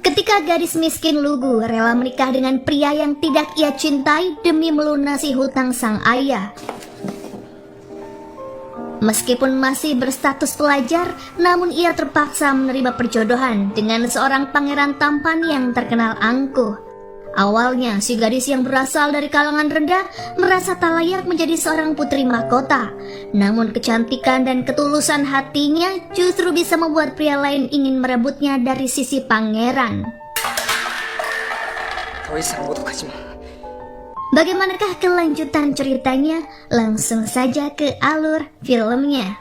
Ketika gadis miskin lugu rela menikah dengan pria yang tidak ia cintai demi melunasi hutang sang ayah. Meskipun masih berstatus pelajar, namun ia terpaksa menerima perjodohan dengan seorang pangeran tampan yang terkenal angkuh. Awalnya, si gadis yang berasal dari kalangan rendah merasa tak layak menjadi seorang putri mahkota. Namun kecantikan dan ketulusan hatinya justru bisa membuat pria lain ingin merebutnya dari sisi pangeran. Bagaimanakah kelanjutan ceritanya? Langsung saja ke alur filmnya.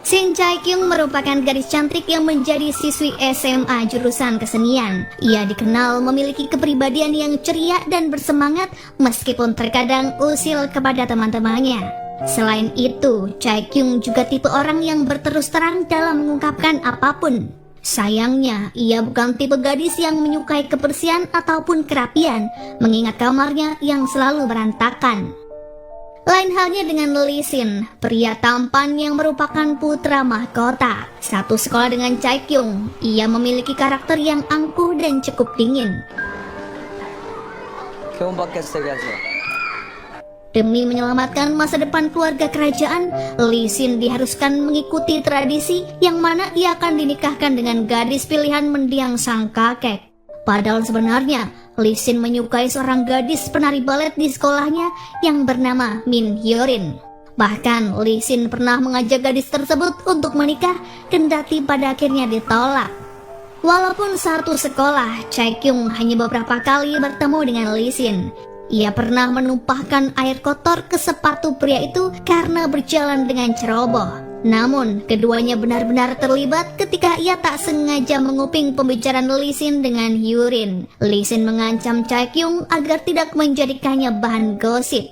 Shin Chae-kyung merupakan gadis cantik yang menjadi siswi SMA jurusan kesenian. Ia dikenal memiliki kepribadian yang ceria dan bersemangat meskipun terkadang usil kepada teman-temannya. Selain itu, Chae-kyung juga tipe orang yang berterus terang dalam mengungkapkan apapun. Sayangnya, ia bukan tipe gadis yang menyukai kebersihan ataupun kerapian, mengingat kamarnya yang selalu berantakan. Lain halnya dengan Lee Sin, pria tampan yang merupakan putra mahkota. Satu sekolah dengan Chae-kyung, ia memiliki karakter yang angkuh dan cukup dingin. Demi menyelamatkan masa depan keluarga kerajaan, Lee Sin diharuskan mengikuti tradisi yang mana ia akan dinikahkan dengan gadis pilihan mendiang sang kakek. Padahal sebenarnya, Lee Sin menyukai seorang gadis penari balet di sekolahnya yang bernama Min Hyorin. Bahkan, Lee Sin pernah mengajak gadis tersebut untuk menikah, kendati pada akhirnya ditolak. Walaupun satu sekolah, Chae-kyung hanya beberapa kali bertemu dengan Lee Sin. Ia pernah menumpahkan air kotor ke sepatu pria itu karena berjalan dengan ceroboh. Namun, keduanya benar-benar terlibat ketika ia tak sengaja menguping pembicaraan Lee Sin dengan Hyorin. Lee Sin mengancam Chae-kyung agar tidak menjadikannya bahan gosip.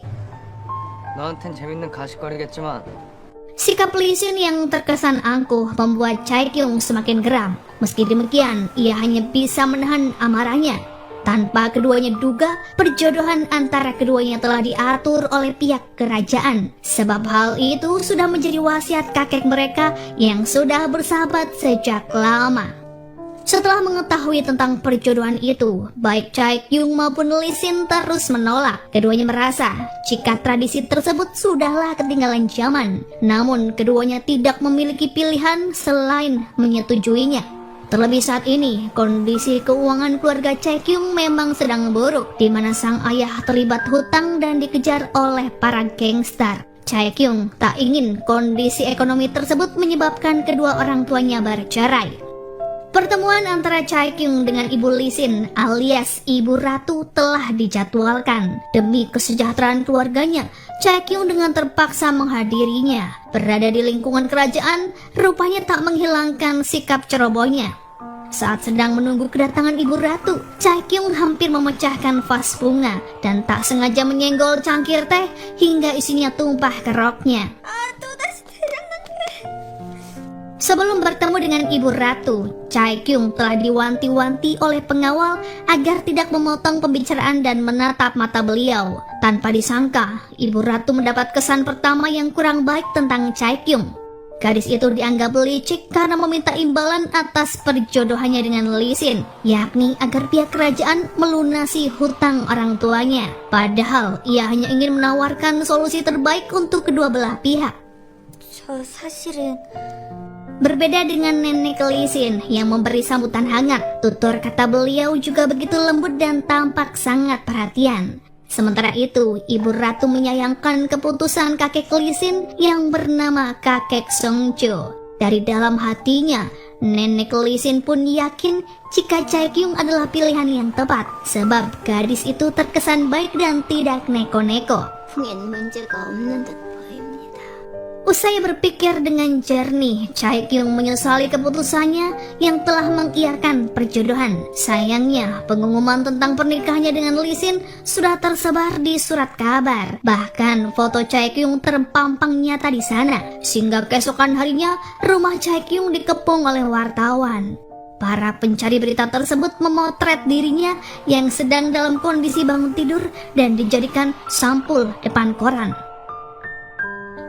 Sikap Lee Sin yang terkesan angkuh membuat Chae-kyung semakin geram. Meski demikian, ia hanya bisa menahan amarahnya. Tanpa keduanya duga, perjodohan antara keduanya telah diatur oleh pihak kerajaan. Sebab hal itu sudah menjadi wasiat kakek mereka yang sudah bersahabat sejak lama. Setelah mengetahui tentang perjodohan itu, baik Chae-kyung maupun Lee Sin terus menolak. Keduanya merasa jika tradisi tersebut sudahlah ketinggalan zaman. Namun keduanya tidak memiliki pilihan selain menyetujuinya. Terlebih saat ini, kondisi keuangan keluarga Chae-kyung memang sedang buruk, di mana sang ayah terlibat hutang dan dikejar oleh para gangster. Chae-kyung tak ingin kondisi ekonomi tersebut menyebabkan kedua orang tuanya bercerai. Pertemuan antara Chae-kyung dengan Ibu Lee Sin alias Ibu Ratu telah dijadwalkan. Demi kesejahteraan keluarganya, Chae-kyung dengan terpaksa menghadirinya. Berada di lingkungan kerajaan, rupanya tak menghilangkan sikap cerobohnya. Saat sedang menunggu kedatangan Ibu Ratu, Chae-kyung hampir memecahkan vas bunga dan tak sengaja menyenggol cangkir teh hingga isinya tumpah ke roknya. Sebelum bertemu dengan Ibu Ratu, Chae-kyung telah diwanti-wanti oleh pengawal agar tidak memotong pembicaraan dan menatap mata beliau. Tanpa disangka, Ibu Ratu mendapat kesan pertama yang kurang baik tentang Chae-kyung. Gadis itu dianggap licik karena meminta imbalan atas perjodohannya dengan Lee Sin, yakni agar pihak kerajaan melunasi hutang orang tuanya. Padahal ia hanya ingin menawarkan solusi terbaik untuk kedua belah pihak. Berbeda dengan nenek Lee Sin yang memberi sambutan hangat, tutur kata beliau juga begitu lembut dan tampak sangat perhatian. Sementara itu, Ibu Ratu menyayangkan keputusan kakek Lee Sin yang bernama kakek Songjo. Dari dalam hatinya, nenek Lee Sin pun yakin jika Chae-kyung adalah pilihan yang tepat, sebab gadis itu terkesan baik dan tidak neko-neko. Usai berpikir dengan jernih, Chae-kyung menyesali keputusannya yang telah mengiyakan perjodohan. Sayangnya, pengumuman tentang pernikahannya dengan Lee Sin sudah tersebar di surat kabar. Bahkan foto Chae-kyung terpampang nyata di sana, sehingga keesokan harinya rumah Chae-kyung dikepung oleh wartawan. Para pencari berita tersebut memotret dirinya yang sedang dalam kondisi bangun tidur dan dijadikan sampul depan koran.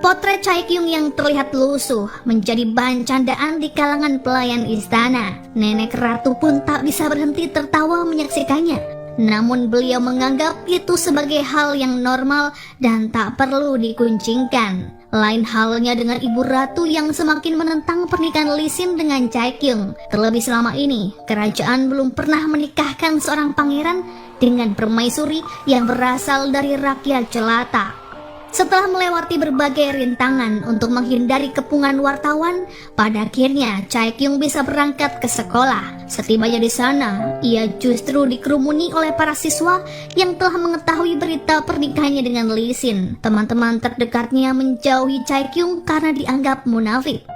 Potret Chae Kyung yang terlihat lusuh menjadi bahan candaan di kalangan pelayan istana. Nenek ratu pun tak bisa berhenti tertawa menyaksikannya. Namun beliau menganggap itu sebagai hal yang normal dan tak perlu dikuncingkan. Lain halnya dengan ibu ratu yang semakin menentang pernikahan Lee Sin dengan Chae Kyung. Terlebih selama ini, kerajaan belum pernah menikahkan seorang pangeran dengan permaisuri yang berasal dari rakyat jelata. Setelah melewati berbagai rintangan untuk menghindari kepungan wartawan, pada akhirnya Chae Kyung bisa berangkat ke sekolah. Setibanya di sana, ia justru dikerumuni oleh para siswa yang telah mengetahui berita pernikahannya dengan Lee Sin. Teman-teman terdekatnya menjauhi Chae Kyung karena dianggap munafik.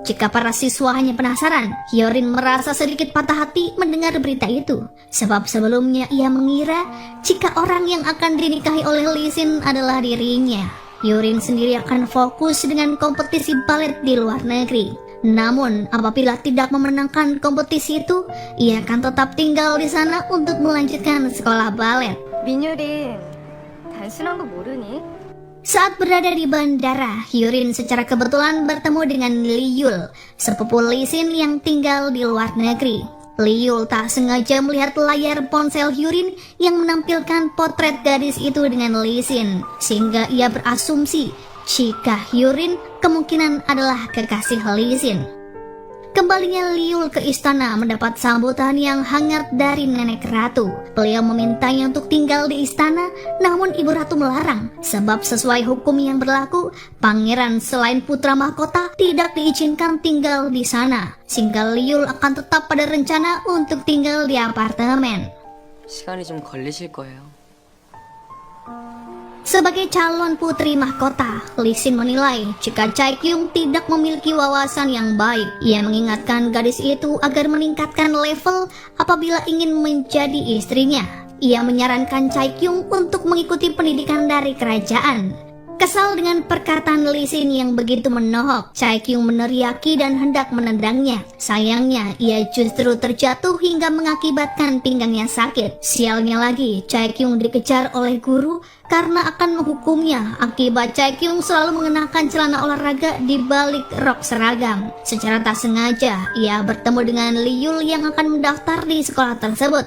Jika para siswa hanya penasaran, Hyorin merasa sedikit patah hati mendengar berita itu. Sebab sebelumnya ia mengira jika orang yang akan dinikahi oleh Lee Sin adalah dirinya. Hyorin sendiri akan fokus dengan kompetisi balet di luar negeri. Namun, apabila tidak memenangkan kompetisi itu, ia akan tetap tinggal di sana untuk melanjutkan sekolah balet. 민율이 단순한 거 모르니? Saat berada di bandara, Hyorin secara kebetulan bertemu dengan Lee Yul, sepupu Lee Sin yang tinggal di luar negeri. Lee Yul tak sengaja melihat layar ponsel Hyorin yang menampilkan potret gadis itu dengan Lee Sin, sehingga ia berasumsi jika Hyorin kemungkinan adalah kekasih Lee Sin. Kembalinya Lee Yul ke istana mendapat sambutan yang hangat dari nenek ratu. Beliau memintanya untuk tinggal di istana, namun ibu ratu melarang. Sebab sesuai hukum yang berlaku, pangeran selain putra mahkota tidak diizinkan tinggal di sana. Sehingga Lee Yul akan tetap pada rencana untuk tinggal di apartemen. 시간이 좀 걸리실 거예요. Sebagai calon putri mahkota, Lee Sin menilai jika Chae Kyung tidak memiliki wawasan yang baik. Ia mengingatkan gadis itu agar meningkatkan level apabila ingin menjadi istrinya. Ia menyarankan Chae Kyung untuk mengikuti pendidikan dari kerajaan. Kesal dengan perkataan Lee Sin yang begitu menohok, Chae Kyung meneriaki dan hendak menendangnya. Sayangnya, ia justru terjatuh hingga mengakibatkan pinggangnya sakit. Sialnya lagi, Chae Kyung dikejar oleh guru karena akan menghukumnya akibat Chae Kyung selalu mengenakan celana olahraga di balik rok seragam. Secara tak sengaja, ia bertemu dengan Lee Yul yang akan mendaftar di sekolah tersebut.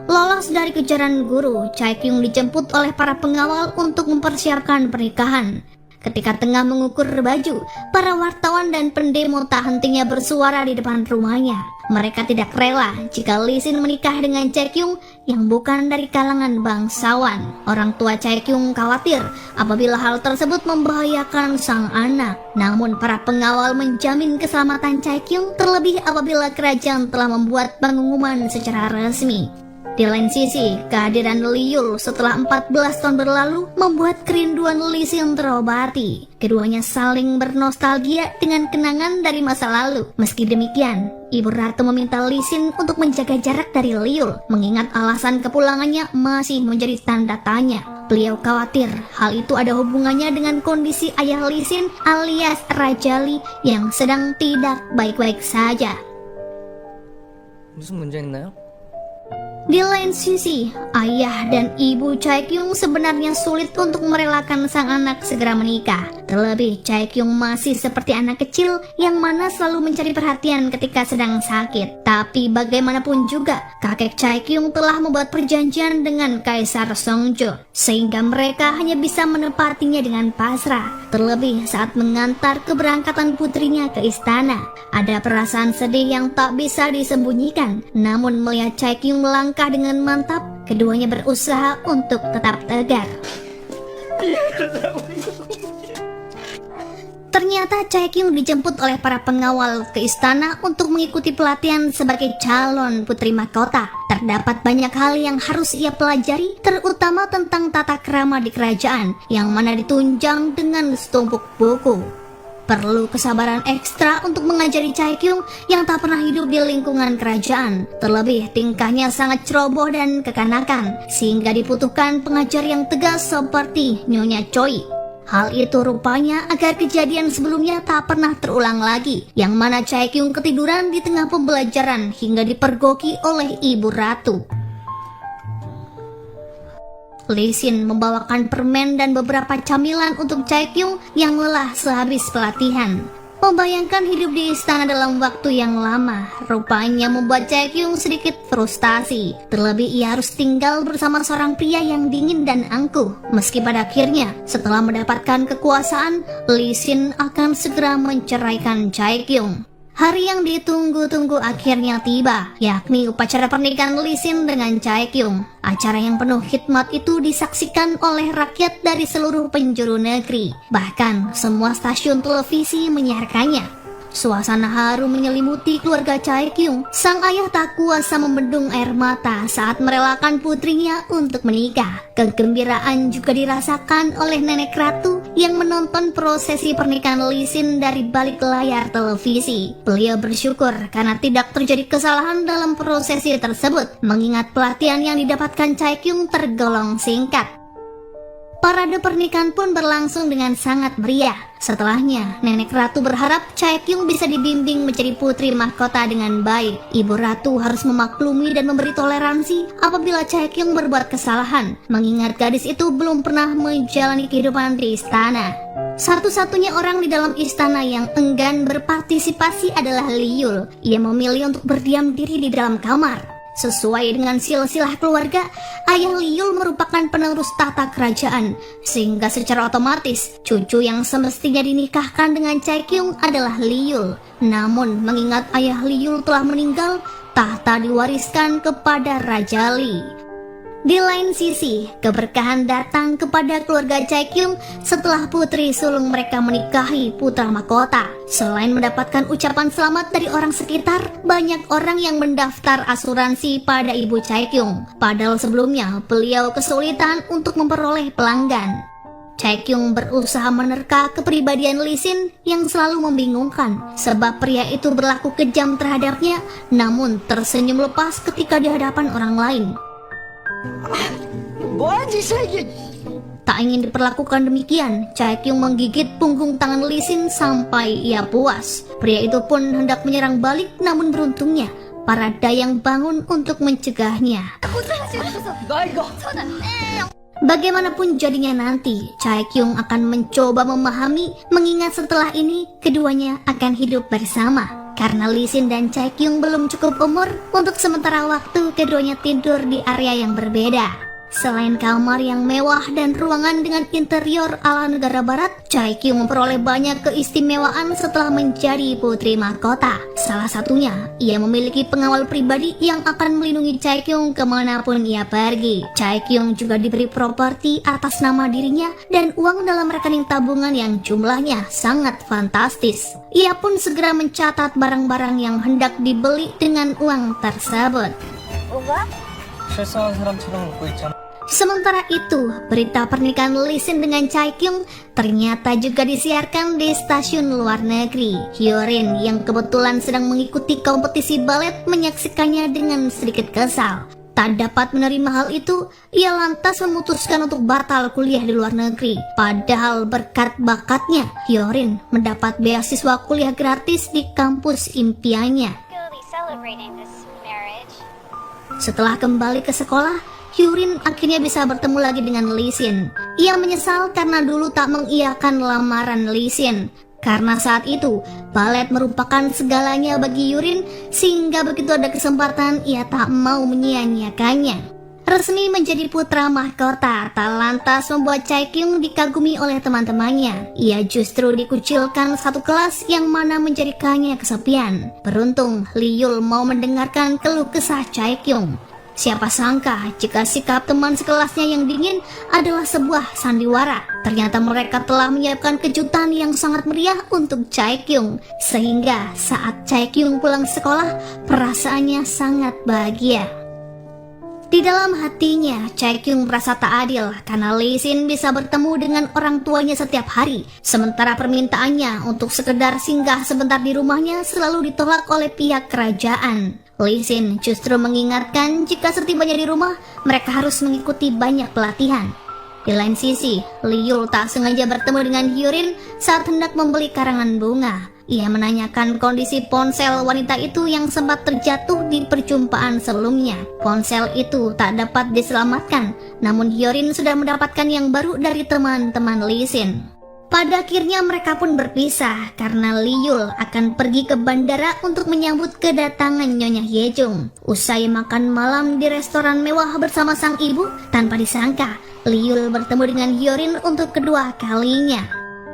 Lolos dari kejaran guru, Chae Kyung dijemput oleh para pengawal untuk mempersiapkan pernikahan. Ketika tengah mengukur baju, para wartawan dan pendemo tak hentinya bersuara di depan rumahnya. Mereka tidak rela jika Lee Sin menikah dengan Chae Kyung yang bukan dari kalangan bangsawan. Orang tua Chae Kyung khawatir apabila hal tersebut membahayakan sang anak. Namun para pengawal menjamin keselamatan Chae Kyung, terlebih apabila kerajaan telah membuat pengumuman secara resmi. Di lain sisi, kehadiran Lee Yul setelah 14 tahun berlalu membuat kerinduan Lee Sin terobati. Keduanya saling bernostalgia dengan kenangan dari masa lalu. Meski demikian, ibu ratu meminta Lee Sin untuk menjaga jarak dari Lee Yul, mengingat alasan kepulangannya masih menjadi tanda tanya. Beliau khawatir hal itu ada hubungannya dengan kondisi ayah Lee Sin alias Raja Lee yang sedang tidak baik-baik saja. 무슨 문제 있나요? Di lain sisi, ayah dan ibu Chae Kyung sebenarnya sulit untuk merelakan sang anak segera menikah. Terlebih, Chae Kyung masih seperti anak kecil yang mana selalu mencari perhatian ketika sedang sakit. Tapi bagaimanapun juga, kakek Chae Kyung telah membuat perjanjian dengan Kaisar Songjo, sehingga mereka hanya bisa menepatinya dengan pasrah. Terlebih saat mengantar keberangkatan putrinya ke istana, ada perasaan sedih yang tak bisa disembunyikan. Namun melihat Chae Kyung melangkah dengan mantap, keduanya berusaha untuk tetap tegar. Ternyata Chae Kyung dijemput oleh para pengawal ke istana untuk mengikuti pelatihan sebagai calon putri mahkota. Terdapat banyak hal yang harus ia pelajari, terutama tentang tata krama di kerajaan, yang mana ditunjang dengan setumpuk buku. Perlu kesabaran ekstra untuk mengajari Chae Kyung yang tak pernah hidup di lingkungan kerajaan. Terlebih tingkahnya sangat ceroboh dan kekanakan, sehingga dibutuhkan pengajar yang tegas seperti Nyonya Choi. Hal itu rupanya agar kejadian sebelumnya tak pernah terulang lagi, yang mana Chae Kyung ketiduran di tengah pembelajaran hingga dipergoki oleh ibu ratu. Lee Sin membawakan permen dan beberapa camilan untuk Chae-kyung yang lelah sehabis pelatihan. Membayangkan hidup di istana dalam waktu yang lama rupanya membuat Chae-kyung sedikit frustasi. Terlebih ia harus tinggal bersama seorang pria yang dingin dan angkuh. Meski pada akhirnya setelah mendapatkan kekuasaan, Lee Sin akan segera menceraikan Chae-kyung. Hari yang ditunggu-tunggu akhirnya tiba, yakni upacara pernikahan Lee Sin dengan Chae-kyung. Acara yang penuh khidmat itu disaksikan oleh rakyat dari seluruh penjuru negeri. Bahkan semua stasiun televisi menyiarkannya. Suasana haru menyelimuti keluarga Chae-kyung. Sang ayah tak kuasa membendung air mata saat merelakan putrinya untuk menikah. Kegembiraan juga dirasakan oleh nenek ratu yang menonton prosesi pernikahan Lee Sin dari balik layar televisi. Beliau bersyukur karena tidak terjadi kesalahan dalam prosesi tersebut, mengingat pelatihan yang didapatkan Chae-kyung tergolong singkat. Parade pernikahan pun berlangsung dengan sangat meriah. Setelahnya, nenek ratu berharap Chae-kyung bisa dibimbing menjadi putri mahkota dengan baik. Ibu ratu harus memaklumi dan memberi toleransi apabila Chae-kyung berbuat kesalahan, mengingat gadis itu belum pernah menjalani kehidupan di istana. Satu-satunya orang di dalam istana yang enggan berpartisipasi adalah Liul. Ia memilih untuk berdiam diri di dalam kamar. Sesuai dengan silsilah keluarga, ayah Liul merupakan penerus tahta kerajaan, sehingga secara otomatis cucu yang semestinya dinikahkan dengan Chae-kyung adalah Liul. Namun mengingat ayah Liul telah meninggal, tahta diwariskan kepada Raja Lee. Di lain sisi, keberkahan datang kepada keluarga Chae-kyung setelah putri sulung mereka menikahi putra mahkota. Selain mendapatkan ucapan selamat dari orang sekitar, banyak orang yang mendaftar asuransi pada ibu Chae-kyung. Padahal sebelumnya, beliau kesulitan untuk memperoleh pelanggan. Chae-kyung berusaha menerka kepribadian Lee Sin yang selalu membingungkan, sebab pria itu berlaku kejam terhadapnya, namun tersenyum lepas ketika di hadapan orang lain. Tak ingin diperlakukan demikian, Chae-kyung menggigit punggung tangan Lee Sin sampai ia puas. Pria itu pun hendak menyerang balik, namun beruntungnya para dayang bangun untuk mencegahnya. Bagaimanapun jadinya nanti, Chae-kyung akan mencoba memahami, mengingat setelah ini keduanya akan hidup bersama. Karena Lee Sin dan Chae-kyung belum cukup umur, untuk sementara waktu keduanya tidur di area yang berbeda. Selain kamar yang mewah dan ruangan dengan interior ala negara barat, Chae-kyung memperoleh banyak keistimewaan setelah menjadi putri mahkota. Salah satunya, ia memiliki pengawal pribadi yang akan melindungi Chae-kyung kemanapun ia pergi. Chae-kyung juga diberi properti atas nama dirinya dan uang dalam rekening tabungan yang jumlahnya sangat fantastis. Ia pun segera mencatat barang-barang yang hendak dibeli dengan uang tersebut. Sementara itu, berita pernikahan Lee Sin dengan Chae-kyung ternyata juga disiarkan di stasiun luar negeri. Hyorin yang kebetulan sedang mengikuti kompetisi balet menyaksikannya dengan sedikit kesal. Tak dapat menerima hal itu, ia lantas memutuskan untuk batal kuliah di luar negeri. Padahal berkat bakatnya, Hyorin mendapat beasiswa kuliah gratis di kampus impiannya. Setelah kembali ke sekolah, Hyorin akhirnya bisa bertemu lagi dengan Lee Sin. Ia menyesal karena dulu tak mengiyakan lamaran Lee Sin. Karena saat itu, balet merupakan segalanya bagi Hyorin, sehingga begitu ada kesempatan ia tak mau menyia-nyiakannya. Resmi menjadi putra mahkota tak lantas membuat Chae-kyung dikagumi oleh teman-temannya. Ia justru dikucilkan satu kelas yang mana menjadikannya kesepian. Beruntung, Liul mau mendengarkan keluh kesah Chae-kyung. Siapa sangka jika sikap teman sekelasnya yang dingin adalah sebuah sandiwara. Ternyata mereka telah menyiapkan kejutan yang sangat meriah untuk Chae-kyung. Sehingga saat Chae-kyung pulang sekolah, perasaannya sangat bahagia. Di dalam hatinya, Chae-kyung merasa tak adil karena Lee Sin bisa bertemu dengan orang tuanya setiap hari. Sementara permintaannya untuk sekedar singgah sebentar di rumahnya selalu ditolak oleh pihak kerajaan. Lee Sin justru mengingatkan jika setibanya di rumah, mereka harus mengikuti banyak pelatihan. Di lain sisi, Liul tak sengaja bertemu dengan Hyorin saat hendak membeli karangan bunga. Ia menanyakan kondisi ponsel wanita itu yang sempat terjatuh di perjumpaan sebelumnya. Ponsel itu tak dapat diselamatkan, namun Hyorin sudah mendapatkan yang baru dari teman-teman Lee Sin. Pada akhirnya mereka pun berpisah karena Lee Yul akan pergi ke bandara untuk menyambut kedatangan Nyonya Hyejung. Usai makan malam di restoran mewah bersama sang ibu, tanpa disangka Lee Yul bertemu dengan Hyorin untuk kedua kalinya.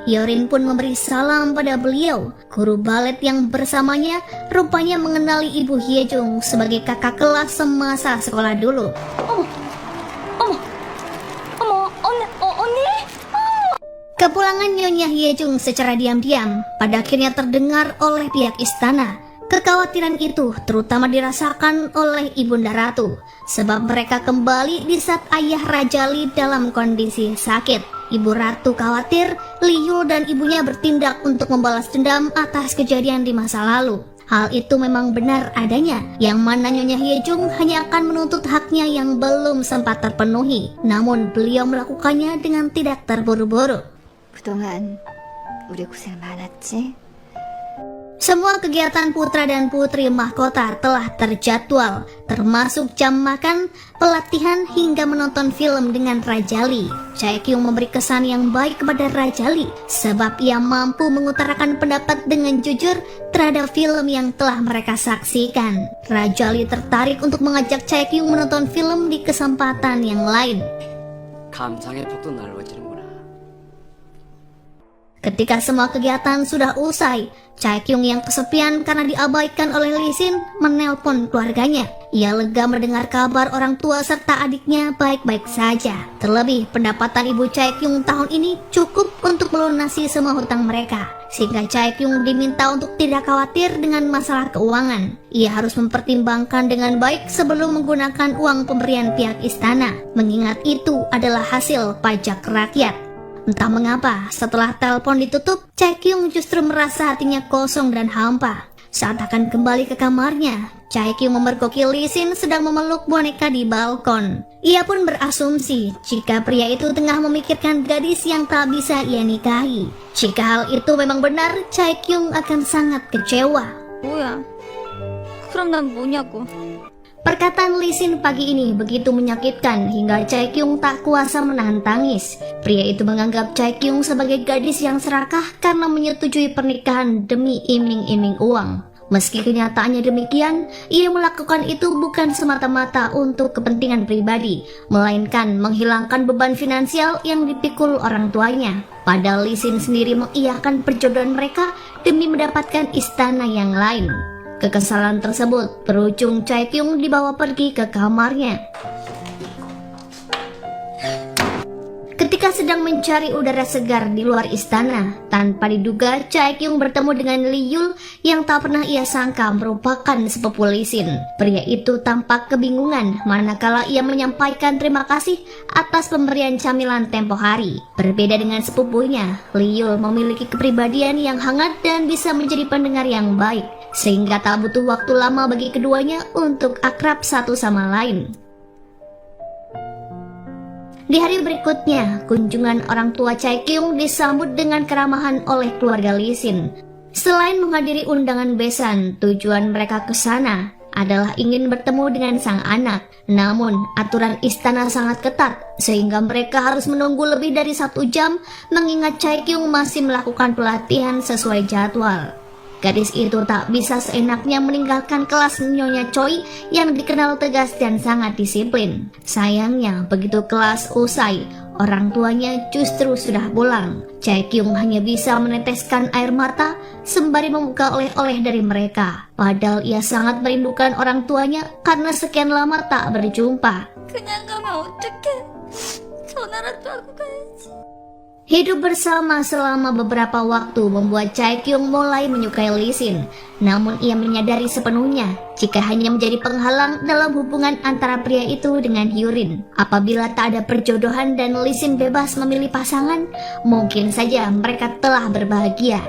Hyorin pun memberi salam pada beliau. Guru balet yang bersamanya rupanya mengenali Ibu Hyejung sebagai kakak kelas semasa sekolah dulu. Kepulangan Nyonya Hyejung secara diam-diam pada akhirnya terdengar oleh pihak istana. Kekhawatiran itu terutama dirasakan oleh Ibunda Ratu, sebab mereka kembali di saat ayah Raja Lee dalam kondisi sakit. Ibu Ratu khawatir Lee Yul dan ibunya bertindak untuk membalas dendam atas kejadian di masa lalu. Hal itu memang benar adanya, yang mana Nyonya Hyejung hanya akan menuntut haknya yang belum sempat terpenuhi. Namun beliau melakukannya dengan tidak terburu-buru. 그동안 우리 고생 많았지? Semua kegiatan putra dan putri mahkota telah terjadwal, termasuk jam makan, pelatihan, hingga menonton film dengan Raja Lee. Chae-kyung memberi kesan yang baik kepada Raja Lee, sebab ia mampu mengutarakan pendapat dengan jujur terhadap film yang telah mereka saksikan. Raja Lee tertarik untuk mengajak Chae-kyung menonton film di kesempatan yang lain. 감상의 폭도 넓어지는구나. Ketika semua kegiatan sudah usai, Chae-kyung yang kesepian karena diabaikan oleh Lee Sin menelpon keluarganya. Ia lega mendengar kabar orang tua serta adiknya baik-baik saja. Terlebih, pendapatan ibu Chae-kyung tahun ini cukup untuk melunasi semua hutang mereka, sehingga Chae-kyung diminta untuk tidak khawatir dengan masalah keuangan. Ia harus mempertimbangkan dengan baik sebelum menggunakan uang pemberian pihak istana, mengingat itu adalah hasil pajak rakyat. Entah mengapa, setelah telepon ditutup, Chae-kyung justru merasa hatinya kosong dan hampa. Saat akan kembali ke kamarnya, Chae-kyung memergoki Lee Sin sedang memeluk boneka di balkon. Ia pun berasumsi jika pria itu tengah memikirkan gadis yang tak bisa ia nikahi. Jika hal itu memang benar, Chae-kyung akan sangat kecewa. 뭐야? 그럼 난 뭐냐고? Perkataan Lee Sin pagi ini begitu menyakitkan hingga Chae-kyung tak kuasa menahan tangis. Pria itu menganggap Chae-kyung sebagai gadis yang serakah karena menyetujui pernikahan demi iming-iming uang. Meski kenyataannya demikian, ia melakukan itu bukan semata-mata untuk kepentingan pribadi, melainkan menghilangkan beban finansial yang dipikul orang tuanya. Padahal Lee Sin sendiri mengiyakan perjodohan mereka demi mendapatkan istana yang lain. Kekesalan tersebut berujung Chae-kyung dibawa pergi ke kamarnya. Ketika sedang mencari udara segar di luar istana, tanpa diduga Chae-kyung bertemu dengan Lee Yul yang tak pernah ia sangka merupakan sepupu Lee Sin. Pria itu tampak kebingungan manakala ia menyampaikan terima kasih atas pemberian camilan tempo hari. Berbeda dengan sepupunya, Lee Yul memiliki kepribadian yang hangat dan bisa menjadi pendengar yang baik, sehingga tak butuh waktu lama bagi keduanya untuk akrab satu sama lain. Di hari berikutnya, kunjungan orang tua Chae-kyung disambut dengan keramahan oleh keluarga Lee Sin. Selain menghadiri undangan besan, tujuan mereka ke sana adalah ingin bertemu dengan sang anak. Namun, aturan istana sangat ketat, sehingga mereka harus menunggu lebih dari 1 jam mengingat Chae-kyung masih melakukan pelatihan sesuai jadwal. Gadis itu tak bisa seenaknya meninggalkan kelas Nyonya Choi yang dikenal tegas dan sangat disiplin. Sayangnya, begitu kelas usai, orang tuanya justru sudah pulang. Chae-kyung hanya bisa meneteskan air mata sembari membuka oleh-oleh dari mereka. Padahal ia sangat merindukan orang tuanya karena sekian lama tak berjumpa. 그냥 가면 어떡해? 전화라도 하고 가야지. Hidup bersama selama beberapa waktu membuat Chae-kyung mulai menyukai Lee Sin. Namun ia menyadari sepenuhnya jika hanya menjadi penghalang dalam hubungan antara pria itu dengan Hyorin. Apabila tak ada perjodohan dan Lee Sin bebas memilih pasangan, mungkin saja mereka telah berbahagia.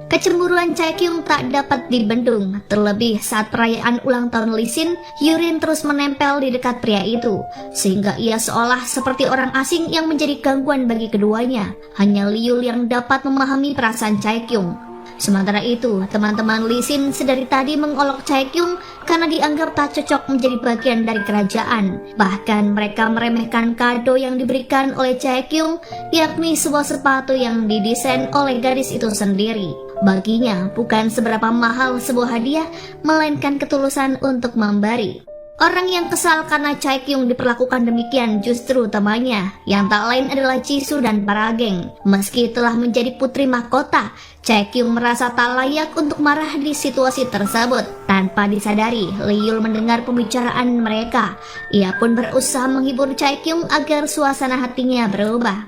Kecemburuan Chae-kyung tak dapat dibendung, terlebih saat perayaan ulang tahun Lee Sin, Hyorin terus menempel di dekat pria itu, sehingga ia seolah seperti orang asing yang menjadi gangguan bagi keduanya. Hanya Lee Yul yang dapat memahami perasaan Chae-kyung. Sementara itu, teman-teman Lee Sin sedari tadi mengolok Chaekyung karena dianggap tak cocok menjadi bagian dari kerajaan. Bahkan mereka meremehkan kado yang diberikan oleh Chaekyung, yakni sebuah sepatu yang didesain oleh gadis itu sendiri. Baginya, bukan seberapa mahal sebuah hadiah, melainkan ketulusan untuk memberi. Orang yang kesal karena Chaekyung diperlakukan demikian justru temannya, yang tak lain adalah Jisoo dan para geng. Meski telah menjadi putri mahkota, Chaekyung merasa tak layak untuk marah di situasi tersebut. Tanpa disadari, Leeul mendengar pembicaraan mereka. Ia pun berusaha menghibur Chaekyung agar suasana hatinya berubah.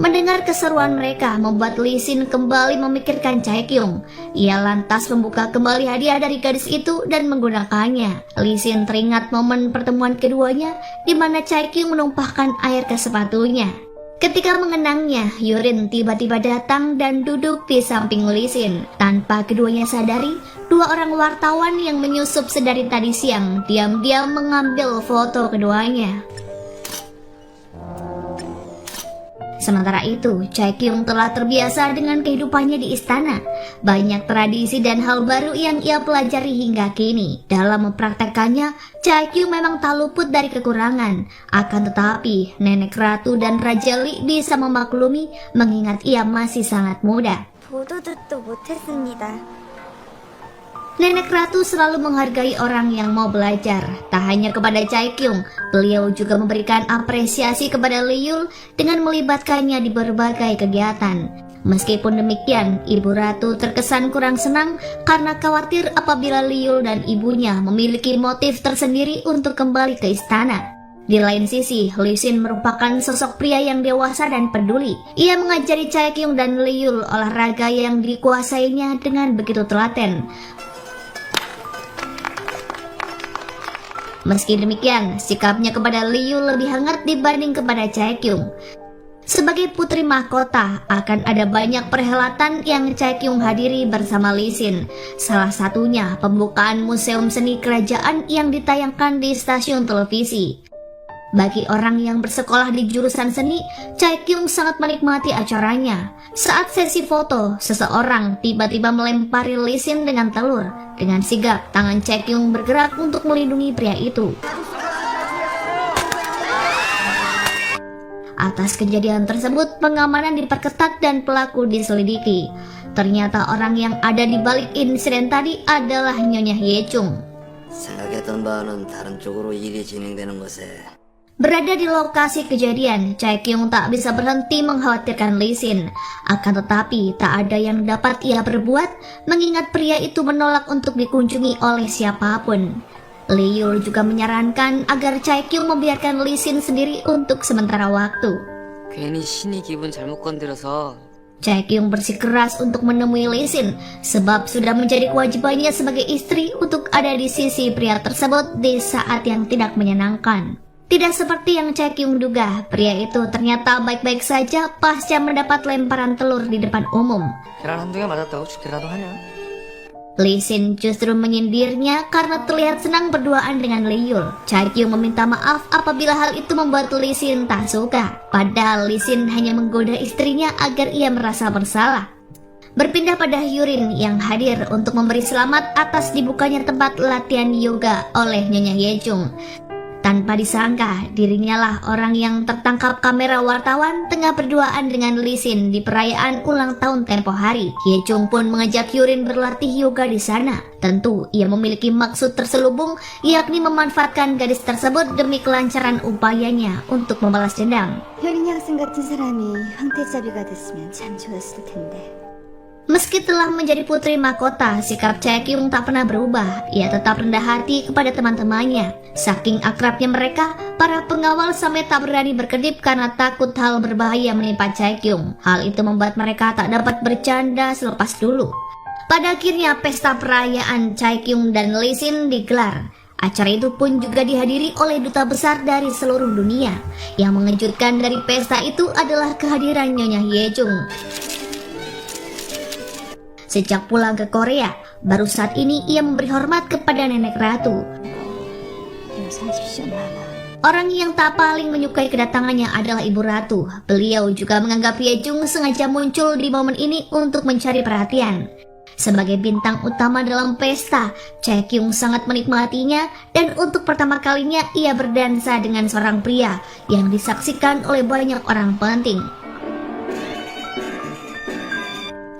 Mendengar keseruan mereka membuat Lee Sin kembali memikirkan Chaekyung. Ia lantas membuka kembali hadiah dari gadis itu dan menggunakannya. Lee Sin teringat momen pertemuan keduanya di mana Chaekyung menumpahkan air ke sepatunya. Ketika mengenangnya, Yurin tiba-tiba datang dan duduk di samping Lee Sin. Tanpa keduanya sadari, dua orang wartawan yang menyusup sedari tadi siang diam-diam mengambil foto keduanya. Sementara itu, Chaekyung telah terbiasa dengan kehidupannya di istana. Banyak tradisi dan hal baru yang ia pelajari hingga kini. Dalam mempraktekkannya, Chaekyung memang tak luput dari kekurangan. Akan tetapi, Nenek Ratu dan Raja Lee bisa memaklumi mengingat ia masih sangat muda. 보도도 못했습니다. Nenek Ratu selalu menghargai orang yang mau belajar. Tak hanya kepada Chaekyung, beliau juga memberikan apresiasi kepada Leeul dengan melibatkannya di berbagai kegiatan. Meskipun demikian, Ibu Ratu terkesan kurang senang karena khawatir apabila Leeul dan ibunya memiliki motif tersendiri untuk kembali ke istana. Di lain sisi, Lee Sin merupakan sosok pria yang dewasa dan peduli. Ia mengajari Chaekyung dan Leeul olahraga yang dikuasainya dengan begitu telaten. Meski demikian, sikapnya kepada Leeul lebih hangat dibanding kepada Chaekyung. Sebagai putri mahkota, akan ada banyak perhelatan yang Chaekyung hadiri bersama Lee Sin. Salah satunya pembukaan Museum Seni Kerajaan yang ditayangkan di stasiun televisi. Bagi orang yang bersekolah di jurusan seni, Chaekyung sangat menikmati acaranya. Saat sesi foto, seseorang tiba-tiba melempari Lee Sin dengan telur. Dengan sigap, tangan Chaekyung bergerak untuk melindungi pria itu. Atas kejadian tersebut, pengamanan diperketat dan pelaku diselidiki. Ternyata orang yang ada di balik insiden tadi adalah Nyonya Hyechung. 생각했던 바와는 다른 쪽으로 일이 진행되는 것에 Berada di lokasi kejadian, Chaekyung tak bisa berhenti mengkhawatirkan Lee Sin. Akan tetapi, tak ada yang dapat ia berbuat, mengingat pria itu menolak untuk dikunjungi oleh siapapun. Leeul juga menyarankan agar Chaekyung membiarkan Lee Sin sendiri untuk sementara waktu. 괜히 신이 기분 잘못 건드려서 Chaekyung bersikeras untuk menemui Lee Sin, sebab sudah menjadi kewajibannya sebagai istri untuk ada di sisi pria tersebut di saat yang tidak menyenangkan. Tidak seperti yang Chaekyung duga, pria itu ternyata baik-baik saja pasca mendapat lemparan telur di depan umum. 계란 한두 개 맞았다고 죽기라도 하냐? Lee Sin justru menyindirnya karena terlihat senang berduaan dengan Leeul. Chaekyung meminta maaf apabila hal itu membuat Lee Sin tak suka. Padahal Lee Sin hanya menggoda istrinya agar ia merasa bersalah. Berpindah pada Yurin yang hadir untuk memberi selamat atas dibukanya tempat latihan yoga oleh Nyonya Hyechung. Tanpa disangka, dirinya lah orang yang tertangkap kamera wartawan tengah berduaan dengan Lee Sin di perayaan ulang tahun tempo hari. Hyechung pun mengajak Yurin berlatih yoga di sana. Tentu, ia memiliki maksud terselubung, yakni memanfaatkan gadis tersebut demi kelancaran upayanya untuk membalas dendam. 효린 학생 같은 사람이 황태자비가 됐으면 참 좋았을 텐데. Meski telah menjadi putri mahkota, sikap Chaekyung tak pernah berubah. Ia tetap rendah hati kepada teman-temannya. Saking akrabnya mereka, para pengawal sampai tak berani berkedip karena takut hal berbahaya menimpa Chaekyung. Hal itu membuat mereka tak dapat bercanda selepas dulu. Pada akhirnya, pesta perayaan Chaekyung dan Lee Sin digelar. Acara itu pun juga dihadiri oleh duta besar dari seluruh dunia. Yang mengejutkan dari pesta itu adalah kehadiran Nyonya Hyechung. Sejak pulang ke Korea, baru saat ini ia memberi hormat kepada Nenek Ratu. Orang yang tak paling menyukai kedatangannya adalah Ibu Ratu. Beliau juga menganggap Ye Jung sengaja muncul di momen ini untuk mencari perhatian. Sebagai bintang utama dalam pesta, Chae Kyung sangat menikmatinya dan untuk pertama kalinya ia berdansa dengan seorang pria yang disaksikan oleh banyak orang penting.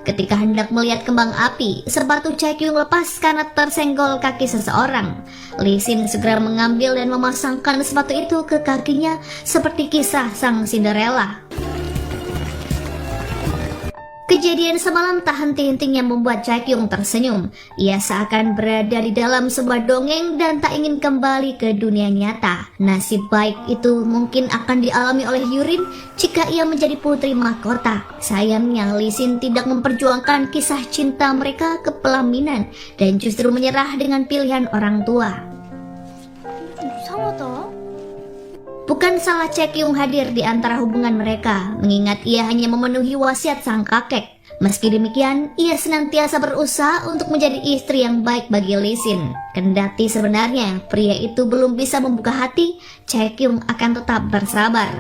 Ketika hendak melihat kembang api, sepatu Chae Kyung lepas karena tersenggol kaki seseorang. Lee Sin segera mengambil dan memasangkan sepatu itu ke kakinya seperti kisah sang Cinderella. Kejadian semalam tak henti-hentinya membuat Chae Kyung tersenyum. Ia seakan berada di dalam sebuah dongeng dan tak ingin kembali ke dunia nyata. Nasib baik itu mungkin akan dialami oleh Yurin jika ia menjadi putri mahkota. Sayangnya Lee Sin tidak memperjuangkan kisah cinta mereka ke pelaminan dan justru menyerah dengan pilihan orang tua. Bukan salah Chae Kyung hadir di antara hubungan mereka, mengingat ia hanya memenuhi wasiat sang kakek. Meski demikian, ia senantiasa berusaha untuk menjadi istri yang baik bagi Lee Sin. Kendati sebenarnya pria itu belum bisa membuka hati, Chae Kyung akan tetap bersabar.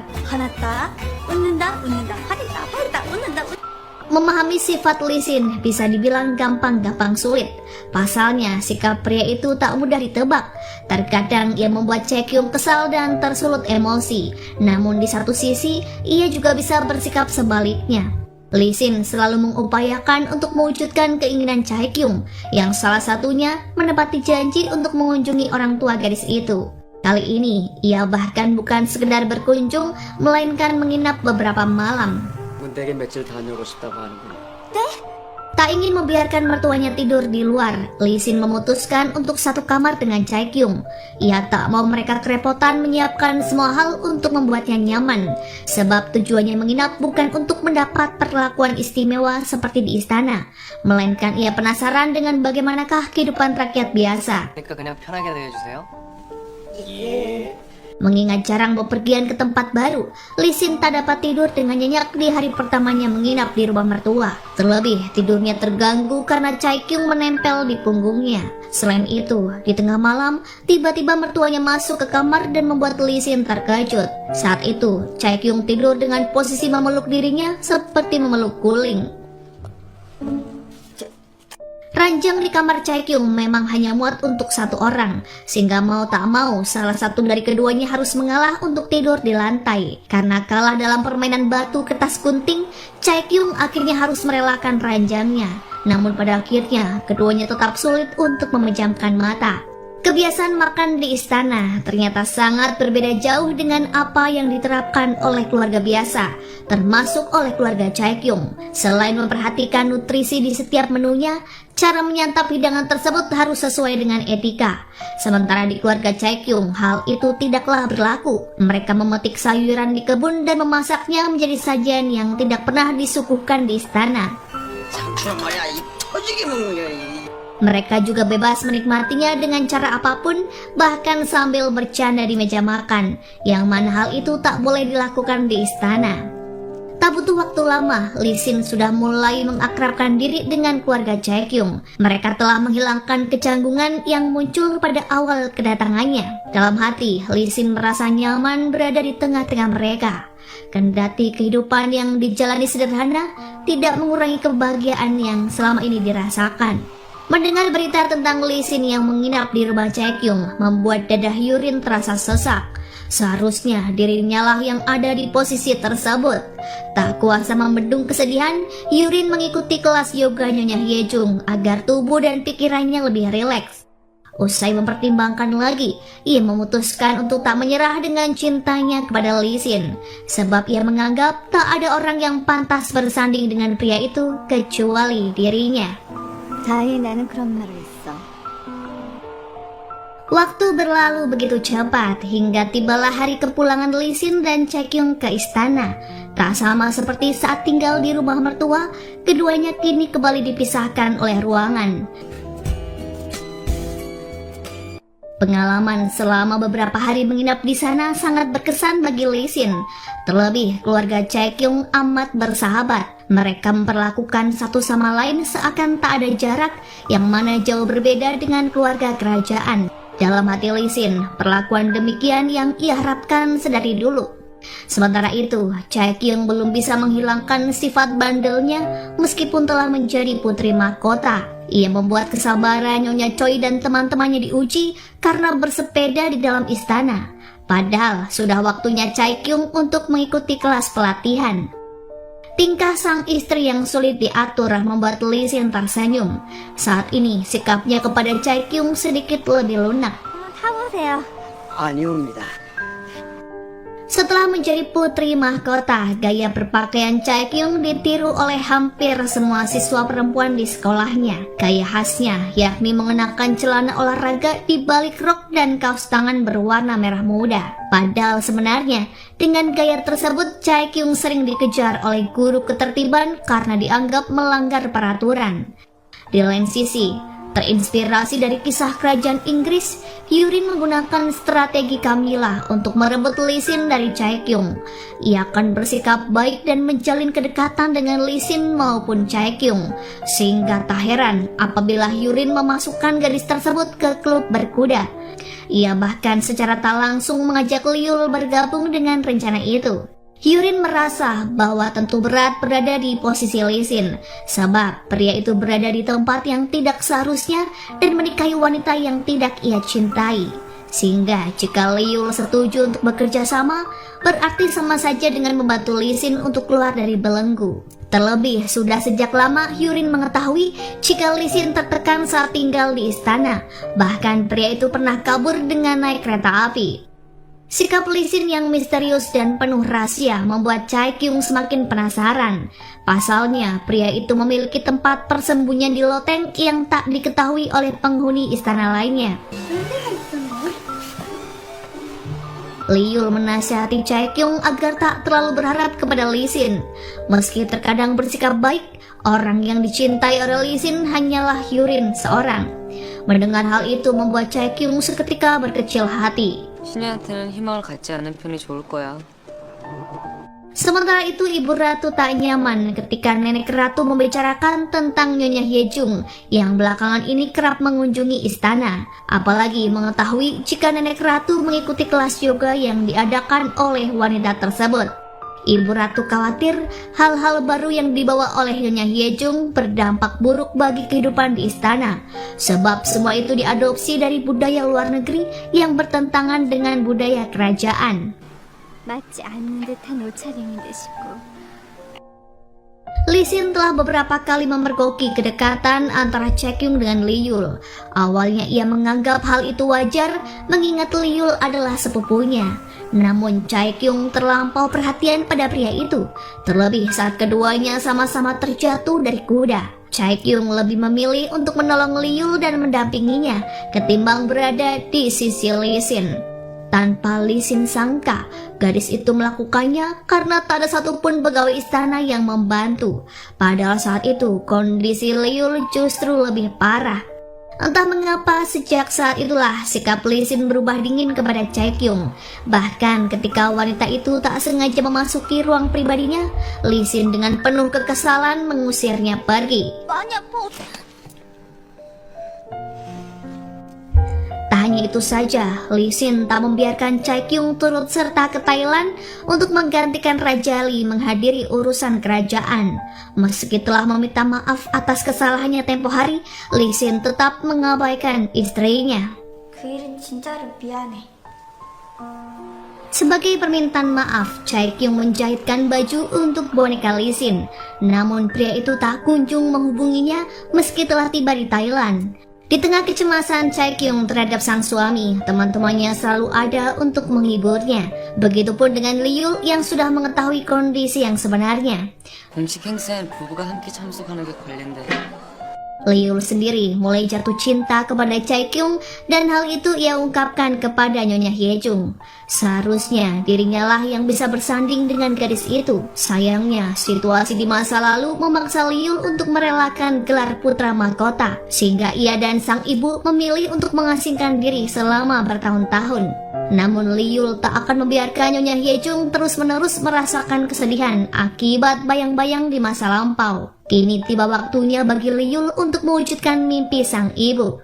Memahami sifat Lee Sin bisa dibilang gampang-gampang sulit. Pasalnya, sikap pria itu tak mudah ditebak. Terkadang ia membuat Chae Kyung kesal dan tersulut emosi. Namun di satu sisi, ia juga bisa bersikap sebaliknya. Lee Sin selalu mengupayakan untuk mewujudkan keinginan Chae Kyung, yang salah satunya menepati janji untuk mengunjungi orang tua gadis itu. Kali ini, ia bahkan bukan sekedar berkunjung, melainkan menginap beberapa malam. 문댁에 며칠 다녀오고 싶다고 하는군요. Tak ingin membiarkan mertuanya tidur di luar, Lee Sin memutuskan untuk satu kamar dengan Chae Kyung. Ia tak mau mereka kerepotan menyiapkan semua hal untuk membuatnya nyaman, sebab tujuannya menginap bukan untuk mendapat perlakuan istimewa seperti di istana, melainkan ia penasaran dengan bagaimanakah kehidupan rakyat biasa. 그러니까 그냥 편하게 대해주세요. Mengingat jarang bepergian ke tempat baru, Lee Sin tak dapat tidur dengan nyenyak di hari pertamanya menginap di rumah mertua. Terlebih, tidurnya terganggu karena Chae Kyung menempel di punggungnya. Selain itu, di tengah malam, tiba-tiba mertuanya masuk ke kamar dan membuat Lee Sin terkejut. Saat itu, Chae Kyung tidur dengan posisi memeluk dirinya seperti memeluk guling. Ranjang di kamar Chae Kyung memang hanya muat untuk satu orang, sehingga mau tak mau salah satu dari keduanya harus mengalah untuk tidur di lantai. Karena kalah dalam permainan batu kertas gunting, Chae Kyung akhirnya harus merelakan ranjangnya. Namun pada akhirnya, keduanya tetap sulit untuk memejamkan mata. Kebiasaan makan di istana ternyata sangat berbeda jauh dengan apa yang diterapkan oleh keluarga biasa, termasuk oleh keluarga Chae Kyung. Selain memperhatikan nutrisi di setiap menunya, cara menyantap hidangan tersebut harus sesuai dengan etika. Sementara di keluarga Chae Kyung, hal itu tidaklah berlaku. Mereka memetik sayuran di kebun dan memasaknya menjadi sajian yang tidak pernah disuguhkan di istana. Mereka juga bebas menikmatinya dengan cara apapun, bahkan sambil bercanda di meja makan, yang mana hal itu tak boleh dilakukan di istana. Tak butuh waktu lama, Lee Sin sudah mulai mengakrabkan diri dengan keluarga Chae Kyung. Mereka telah menghilangkan kecanggungan yang muncul pada awal kedatangannya. Dalam hati, Lee Sin merasa nyaman berada di tengah-tengah mereka. Kendati kehidupan yang dijalani sederhana, tidak mengurangi kebahagiaan yang selama ini dirasakan. Mendengar berita tentang Lee Sin yang menginap di rumah Chae Kyung membuat dada Yurin terasa sesak. Seharusnya dirinya lah yang ada di posisi tersebut. Tak kuasa membendung kesedihan, Yurin mengikuti kelas yoga Nyonya Ye Jung agar tubuh dan pikirannya lebih rileks. Usai mempertimbangkan lagi, ia memutuskan untuk tak menyerah dengan cintanya kepada Lee Sin, sebab ia menganggap tak ada orang yang pantas bersanding dengan pria itu kecuali dirinya. 다행히 나는 그런 말을 했어. Waktu berlalu begitu cepat hingga tibalah hari kepulangan Lee Sin dan Chae Kyung ke istana. Tak sama seperti saat tinggal di rumah mertua, keduanya kini kembali dipisahkan oleh ruangan. Pengalaman selama beberapa hari menginap di sana sangat berkesan bagi Lee Sin. Terlebih, keluarga Chae Kyung amat bersahabat. Mereka memperlakukan satu sama lain seakan tak ada jarak, yang mana jauh berbeda dengan keluarga kerajaan. Dalam hati Lisin, perlakuan demikian yang ia harapkan sedari dulu. Sementara itu, Chaekyung belum bisa menghilangkan sifat bandelnya meskipun telah menjadi putri mahkota. Ia membuat kesabaran Nyonya Choi dan teman-temannya diuji karena bersepeda di dalam istana. Padahal sudah waktunya Chaekyung untuk mengikuti kelas pelatihan. Tingkah sang istri yang sulit diatur membuat Lisin tersenyum. Saat ini sikapnya kepada Chaekyung sedikit lebih lunak. 타보세요. 아니옵니다. Setelah menjadi putri mahkota, gaya berpakaian Chaekyung ditiru oleh hampir semua siswa perempuan di sekolahnya. Gaya khasnya yakni mengenakan celana olahraga di balik rok dan kaos tangan berwarna merah muda. Padahal sebenarnya dengan gaya tersebut Chaekyung sering dikejar oleh guru ketertiban karena dianggap melanggar peraturan. Di lain sisi, terinspirasi dari kisah kerajaan Inggris, Yurin menggunakan strategi Camilla untuk merebut Lisin dari Chaekyung. Ia akan bersikap baik dan menjalin kedekatan dengan Lisin maupun Chaekyung, sehingga tak heran apabila Yurin memasukkan gadis tersebut ke klub berkuda. Ia bahkan secara tak langsung mengajak Liul bergabung dengan rencana itu. Yurin merasa bahwa tentu berat berada di posisi Lisin, sebab pria itu berada di tempat yang tidak seharusnya dan menikahi wanita yang tidak ia cintai. Sehingga jika Liul setuju untuk bekerja sama, berarti sama saja dengan membantu Lisin untuk keluar dari belenggu. Terlebih sudah sejak lama Yurin mengetahui jika Lisin tertekan saat tinggal di istana. Bahkan pria itu pernah kabur dengan naik kereta api. Sikap Lisin yang misterius dan penuh rahasia membuat Chaekyung semakin penasaran. Pasalnya, pria itu memiliki tempat persembunyian di loteng yang tak diketahui oleh penghuni istana lainnya. Liul menasihati Chaekyung agar tak terlalu berharap kepada Lisin. Meski terkadang bersikap baik, orang yang dicintai oleh Lisin hanyalah Yurin seorang. Mendengar hal itu membuat Chaekyung seketika berkecil hati. 신이한테는 희망을 갖지 않는 편이 좋을 거야. Sementara itu Ibu Ratu tak nyaman ketika Nenek Ratu membicarakan tentang Nyonya Hyejung yang belakangan ini kerap mengunjungi istana. Apalagi mengetahui jika Nenek Ratu mengikuti kelas yoga yang diadakan oleh wanita tersebut. Ibu Ratu khawatir hal-hal baru yang dibawa oleh Nyonya Hyejung berdampak buruk bagi kehidupan di istana, sebab semua itu diadopsi dari budaya luar negeri yang bertentangan dengan budaya kerajaan. 맞지 않는 듯한 옷차림인데 싶고. Lisin telah beberapa kali memergoki kedekatan antara Chaekyung dengan Liul. Awalnya ia menganggap hal itu wajar mengingat Liul adalah sepupunya. Namun Chaekyung terlampau perhatian pada pria itu, terlebih saat keduanya sama-sama terjatuh dari kuda. Chaekyung lebih memilih untuk menolong Liul dan mendampinginya ketimbang berada di sisi Lisin. Tanpa Lisin sangka, gadis itu melakukannya karena tak ada satupun pegawai istana yang membantu. Padahal saat itu kondisi Liul justru lebih parah. Entah mengapa sejak saat itulah sikap Lisin berubah dingin kepada Chaekyung. Bahkan ketika wanita itu tak sengaja memasuki ruang pribadinya, Lisin dengan penuh kekesalan mengusirnya pergi. Tak hanya itu saja, Lisin tak membiarkan Chaekyung turut serta ke Thailand untuk menggantikan Raja Lee menghadiri urusan kerajaan. Meski telah meminta maaf atas kesalahannya tempo hari, Lisin tetap mengabaikan istrinya. 그 일은 진짜로 미안해. Sebagai permintaan maaf, Chaekyung menjahitkan baju untuk boneka Lisin. Namun pria itu tak kunjung menghubunginya meski telah tiba di Thailand. Di tengah kecemasan Chaekyung terhadap sang suami, teman-temannya selalu ada untuk menghiburnya. Begitupun dengan Liul yang sudah mengetahui kondisi yang sebenarnya. 공식 행사엔 부부가 함께 참석하는 게 관례인데. Liul sendiri mulai jatuh cinta kepada Chaekyung dan hal itu ia ungkapkan kepada Nyonya Hyejung. Seharusnya dirinya lah yang bisa bersanding dengan gadis itu. Sayangnya situasi di masa lalu memaksa Liul untuk merelakan gelar putra mahkota, sehingga ia dan sang ibu memilih untuk mengasingkan diri selama bertahun-tahun. Namun Liul tak akan membiarkan Nyonya Hyejung terus-menerus merasakan kesedihan akibat bayang-bayang di masa lampau. Kini tiba waktunya bagi Liul untuk mewujudkan mimpi sang ibu.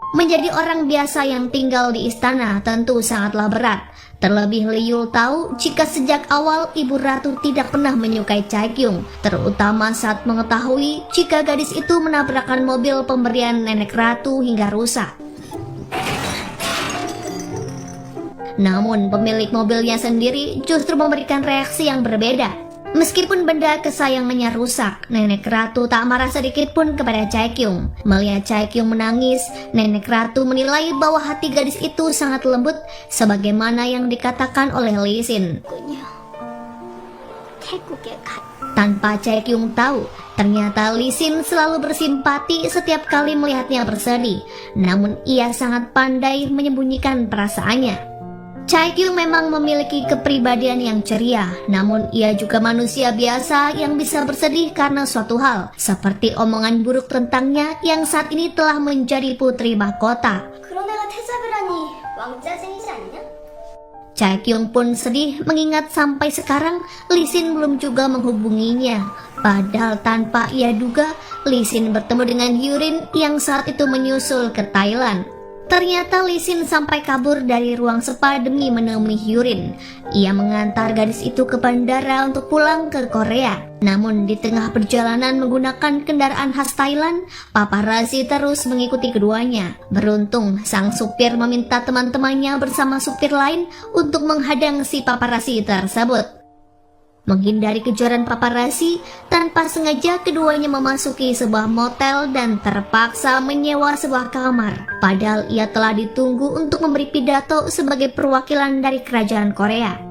Menjadi orang biasa yang tinggal di istana tentu sangatlah berat. Terlebih Liyul tahu jika sejak awal Ibu Ratu tidak pernah menyukai Chaekyung, terutama saat mengetahui jika gadis itu menabrakkan mobil pemberian nenek ratu hingga rusak. Namun pemilik mobilnya sendiri justru memberikan reaksi yang berbeda. Meskipun benda kesayangannya rusak, nenek ratu tak marah sedikit pun kepada Chaekyung. Melihat Chaekyung menangis, nenek ratu menilai bahwa hati gadis itu sangat lembut, sebagaimana yang dikatakan oleh Lee Sin. Tanpa Chaekyung tahu, ternyata Lee Sin selalu bersimpati setiap kali melihatnya bersedih. Namun ia sangat pandai menyembunyikan perasaannya. Chaekyung memang memiliki kepribadian yang ceria, namun ia juga manusia biasa yang bisa bersedih karena suatu hal, seperti omongan buruk tentangnya yang saat ini telah menjadi putri mahkota. Chaekyung pun sedih mengingat sampai sekarang Lee Sin belum juga menghubunginya. Padahal tanpa ia duga, Lee Sin bertemu dengan Hyurin yang saat itu menyusul ke Thailand. Ternyata Lee Sin sampai kabur dari ruang spa demi menemui Hyurin. Ia mengantar gadis itu ke bandara untuk pulang ke Korea. Namun di tengah perjalanan menggunakan kendaraan khas Thailand, paparazzi terus mengikuti keduanya. Beruntung sang supir meminta teman-temannya bersama supir lain untuk menghadang si paparazzi tersebut. Menghindari kejaran paparazzi, tanpa sengaja keduanya memasuki sebuah motel dan terpaksa menyewa sebuah kamar. Padahal ia telah ditunggu untuk memberi pidato sebagai perwakilan dari kerajaan Korea.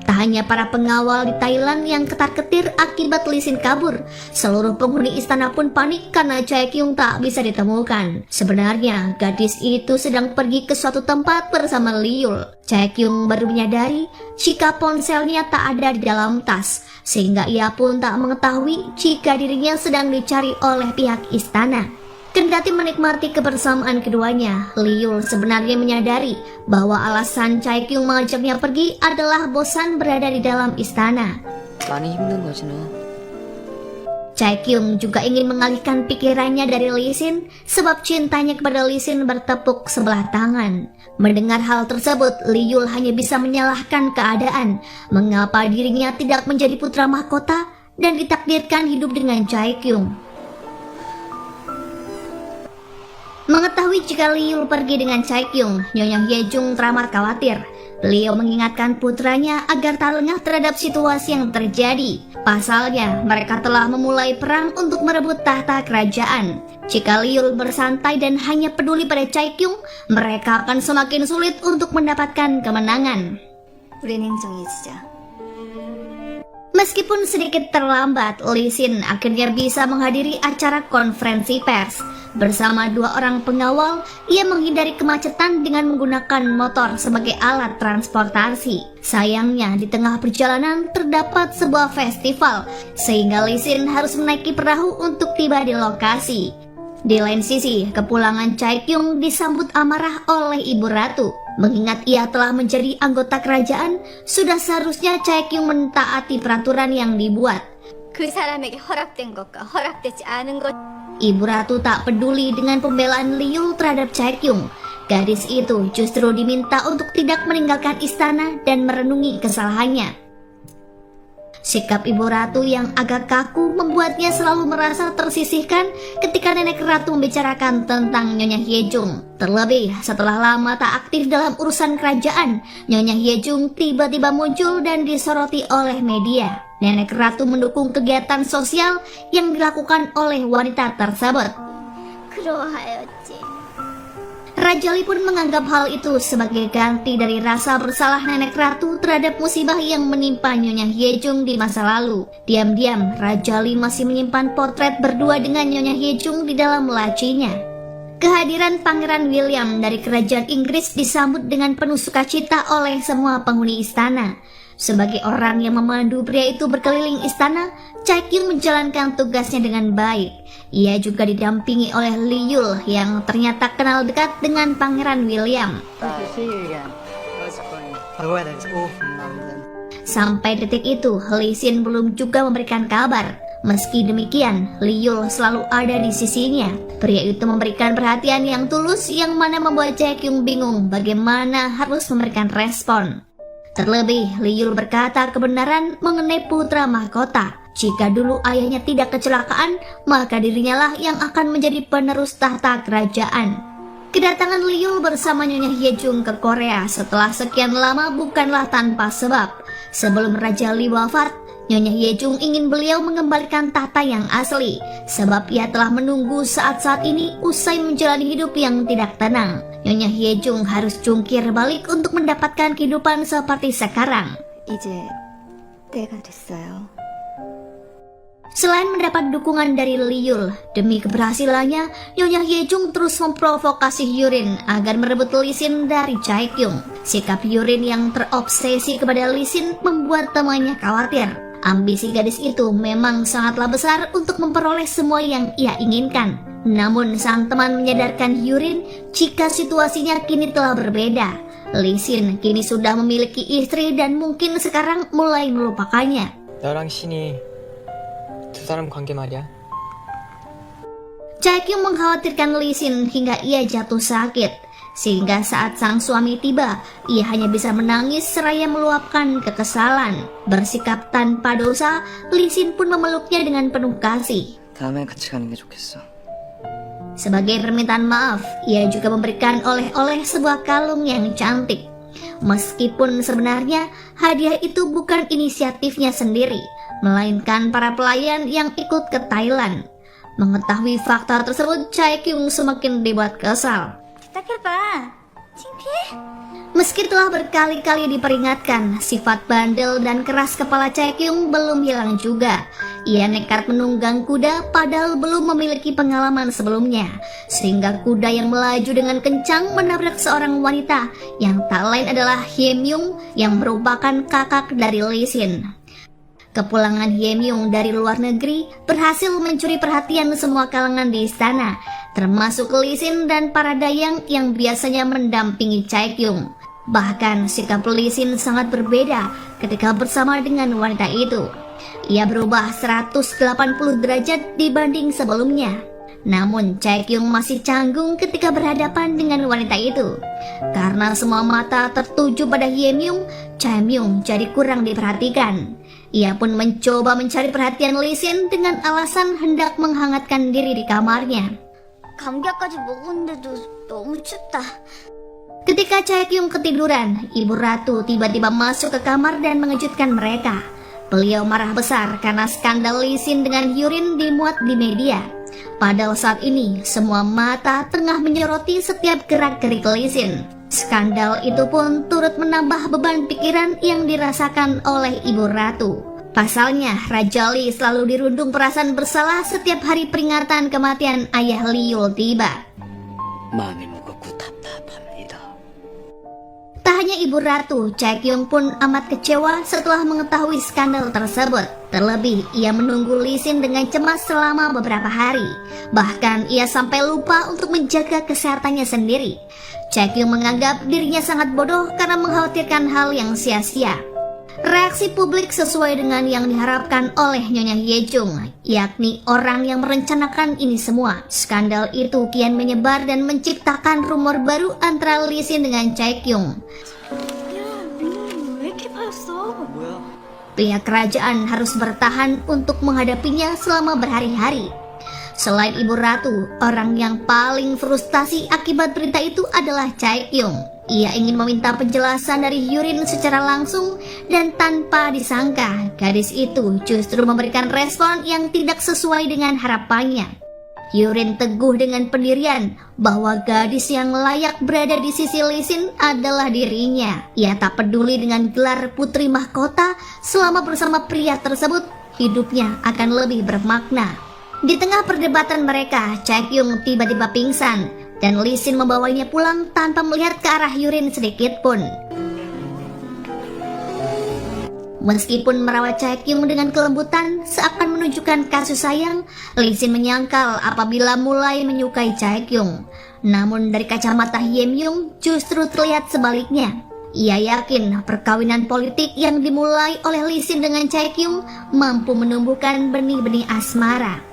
Tak hanya para pengawal di Thailand yang ketar-ketir akibat Lee Sin kabur, seluruh penghuni istana pun panik karena Chaekyung tak bisa ditemukan. Sebenarnya gadis itu sedang pergi ke suatu tempat bersama Liyul. Chaekyung baru menyadari jika ponselnya tak ada di dalam tas, sehingga ia pun tak mengetahui jika dirinya sedang dicari oleh pihak istana. Kendati menikmati kebersamaan keduanya, Liyul sebenarnya menyadari bahwa alasan Chaekyung mengajaknya pergi adalah bosan berada di dalam istana. 많이 힘든 거지 너. Chaekyung juga ingin mengalihkan pikirannya dari Lee Sin sebab cintanya kepada Lee Sin bertepuk sebelah tangan. Mendengar hal tersebut, Liyul hanya bisa menyalahkan keadaan. Mengapa dirinya tidak menjadi putra mahkota dan ditakdirkan hidup dengan Chaekyung? Mengetahui jika Liyul pergi dengan Chaekyung, Nyonya Hyejung teramat khawatir. Beliau mengingatkan putranya agar tak lengah terhadap situasi yang terjadi. Pasalnya, mereka telah memulai perang untuk merebut tahta kerajaan. Jika Liyul bersantai dan hanya peduli pada Chaekyung, mereka akan semakin sulit untuk mendapatkan kemenangan. Meskipun sedikit terlambat, Lee Sin akhirnya bisa menghadiri acara konferensi pers. Bersama dua orang pengawal, ia menghindari kemacetan dengan menggunakan motor sebagai alat transportasi. Sayangnya, di tengah perjalanan terdapat sebuah festival, sehingga Lee Sin harus menaiki perahu untuk tiba di lokasi. Di lain sisi, kepulangan Chaekyung disambut amarah oleh Ibu Ratu. Mengingat ia telah menjadi anggota kerajaan, sudah seharusnya Chaekyung mentaati peraturan yang dibuat. Ibu Ratu tak peduli dengan pembelaan Liyul terhadap Chaekyung. Gadis itu justru diminta untuk tidak meninggalkan istana dan merenungi kesalahannya. Sikap Ibu Ratu yang agak kaku membuatnya selalu merasa tersisihkan ketika nenek ratu membicarakan tentang Nyonya Hyejung. Terlebih setelah lama tak aktif dalam urusan kerajaan, Nyonya Hyejung tiba-tiba muncul dan disoroti oleh media. Nenek ratu mendukung kegiatan sosial yang dilakukan oleh wanita tersebut. Raja Lee pun menganggap hal itu sebagai ganti dari rasa bersalah nenek ratu terhadap musibah yang menimpa Nyonya Hyejung di masa lalu. Diam-diam, Raja Lee masih menyimpan potret berdua dengan Nyonya Hyejung di dalam lacinya. Kehadiran Pangeran William dari kerajaan Inggris disambut dengan penuh sukacita oleh semua penghuni istana. Sebagai orang yang memandu pria itu berkeliling istana, Chaekyung menjalankan tugasnya dengan baik. Ia juga didampingi oleh Liyul yang ternyata kenal dekat dengan Pangeran William. Sampai detik itu, Lee Sin belum juga memberikan kabar. Meski demikian, Liul selalu ada di sisinya. Pria itu memberikan perhatian yang tulus yang mana membuat Jaekyung bingung bagaimana harus memberikan respon. Terlebih, Liul berkata kebenaran mengenai putra mahkota. Jika dulu ayahnya tidak kecelakaan, maka dirinya lah yang akan menjadi penerus tahta kerajaan. Kedatangan Liul bersama Nyonya Hyejung ke Korea setelah sekian lama bukanlah tanpa sebab. Sebelum Raja Lee wafat, Nyonya Hyejung ingin beliau mengembalikan tahta yang asli, sebab ia telah menunggu saat-saat ini usai menjalani hidup yang tidak tenang. Nyonya Hyejung harus jungkir balik untuk mendapatkan kehidupan seperti sekarang. 이제 때가 됐어요. Selain mendapat dukungan dari Liul, demi keberhasilannya, Nyonya Hyejung terus memprovokasi Hyurin agar merebut Lee Sin dari Jaekyung. Sikap Hyurin yang terobsesi kepada Lee Sin membuat temannya khawatir. Ambisi gadis itu memang sangatlah besar untuk memperoleh semua yang ia inginkan. Namun sang teman menyadarkan Hyurin jika situasinya kini telah berbeda. Lee Sin kini sudah memiliki istri dan mungkin sekarang mulai melupakannya. 나랑 신이 두 사람 관계 말이야. Jaekyung mengkhawatirkan Lee Sin hingga ia jatuh sakit, sehingga saat sang suami tiba, ia hanya bisa menangis seraya meluapkan kekesalan. Bersikap tanpa dosa, Lee Sin pun memeluknya dengan penuh kasih. 다음엔 같이 가는 게 좋겠어. Sebagai permintaan maaf, ia juga memberikan oleh-oleh sebuah kalung yang cantik. Meskipun sebenarnya hadiah itu bukan inisiatifnya sendiri, melainkan para pelayan yang ikut ke Thailand. Mengetahui fakta tersebut, Jaekyung semakin dibuat kesal. 부탁해봐. 창피해? Meski telah berkali-kali diperingatkan, sifat bandel dan keras kepala Jaekyung belum hilang juga. Ia nekat menunggang kuda padahal belum memiliki pengalaman sebelumnya, sehingga kuda yang melaju dengan kencang menabrak seorang wanita yang tak lain adalah Hyemyung yang merupakan kakak dari Lee Sin. Kepulangan Hyemyung dari luar negeri berhasil mencuri perhatian semua kalangan di istana, termasuk Lee Sin dan para dayang yang biasanya mendampingi Jaekyung. Bahkan sikap Lee Sin sangat berbeda ketika bersama dengan wanita itu. Ia berubah 180 derajat dibanding sebelumnya. Namun Jaekyung masih canggung ketika berhadapan dengan wanita itu. Karena semua mata tertuju pada Hyemyung, Jaekyung jadi kurang diperhatikan. Ia pun mencoba mencari perhatian Lee Sin dengan alasan hendak menghangatkan diri di kamarnya. 감기약까지 먹었는데도 너무 춥다. Ketika Jaekyung ketiduran, Ibu Ratu tiba-tiba masuk ke kamar dan mengejutkan mereka. Beliau marah besar karena skandal Lee Sin dengan Hyurin dimuat di media. Padahal saat ini, semua mata tengah menyoroti setiap gerak-gerik Lee Sin. Skandal itu pun turut menambah beban pikiran yang dirasakan oleh Ibu Ratu. Pasalnya, Raja Lee selalu dirundung perasaan bersalah setiap hari peringatan kematian ayah Liul tiba. 마음이 무겁고 답답합니다. Tak hanya Ibu Ratu, Jaekyung pun amat kecewa setelah mengetahui skandal tersebut. Terlebih, ia menunggu Lee Sin dengan cemas selama beberapa hari. Bahkan, ia sampai lupa untuk menjaga kesehatannya sendiri. Jaekyung menganggap dirinya sangat bodoh karena mengkhawatirkan hal yang sia-sia. Reaksi publik sesuai dengan yang diharapkan oleh Nyonya Hyejung, yakni orang yang merencanakan ini semua. Skandal itu kian menyebar dan menciptakan rumor baru antara Lee Sin dengan Jaekyung. 왜 이렇게 파였어? Pihak kerajaan harus bertahan untuk menghadapinya selama berhari-hari. Selain Ibu Ratu, orang yang paling frustasi akibat berita itu adalah Jaekyung. Ia ingin meminta penjelasan dari Hyurin secara langsung dan tanpa disangka, gadis itu justru memberikan respon yang tidak sesuai dengan harapannya. Hyurin teguh dengan pendirian bahwa gadis yang layak berada di sisi Lee Sin adalah dirinya. Ia tak peduli dengan gelar putri mahkota, selama bersama pria tersebut, hidupnya akan lebih bermakna. Di tengah perdebatan mereka, Jaekyung tiba-tiba pingsan dan Lee Sin membawanya pulang tanpa melihat ke arah Hyurin sedikit pun. Meskipun merawat Jaekyung dengan kelembutan seakan menunjukkan kasih sayang, Lee Sin menyangkal apabila mulai menyukai Jaekyung. Namun dari kacamata Hyemyung justru terlihat sebaliknya. Ia yakin perkawinan politik yang dimulai oleh Lee Sin dengan Chae Kyung mampu menumbuhkan benih-benih asmara.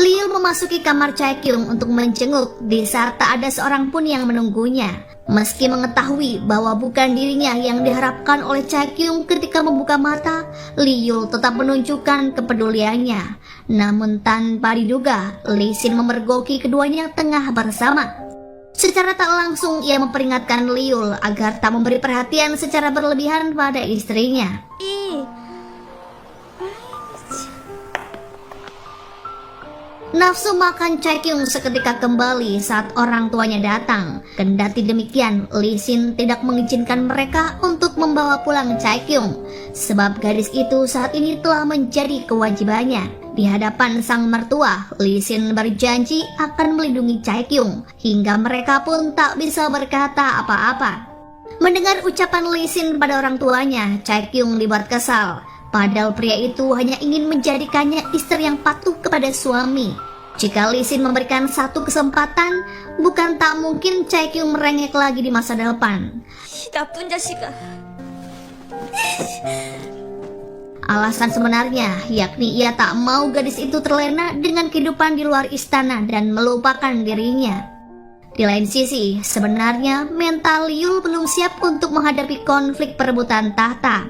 Liul memasuki kamar Chae Kyung untuk menjenguk di saat tak ada seorang pun yang menunggunya. Meski mengetahui bahwa bukan dirinya yang diharapkan oleh Chae Kyung ketika membuka mata, Liul tetap menunjukkan kepeduliannya. Namun tanpa diduga, Lee Sin memergoki keduanya tengah bersama. Secara tak langsung ia memperingatkan Liul agar tak memberi perhatian secara berlebihan pada istrinya. Nafsu makan Chae Kyung seketika kembali saat orang tuanya datang. Kendati demikian, Lee Sin tidak mengizinkan mereka untuk membawa pulang Chae Kyung, sebab gadis itu saat ini telah menjadi kewajibannya. Di hadapan sang mertua, Lee Sin berjanji akan melindungi Chae Kyung hingga mereka pun tak bisa berkata apa-apa. Mendengar ucapan Lee Sin pada orang tuanya, Chae Kyung dibuat kesal. Padahal pria itu hanya ingin menjadikannya istri yang patuh kepada suami. Jika Lee Sin memberikan satu kesempatan, bukan tak mungkin Chae Kyung merengek lagi di masa depan. Alasan sebenarnya yakni ia tak mau gadis itu terlena dengan kehidupan di luar istana dan melupakan dirinya. Di lain sisi, sebenarnya mental Liul belum siap untuk menghadapi konflik perebutan tahta.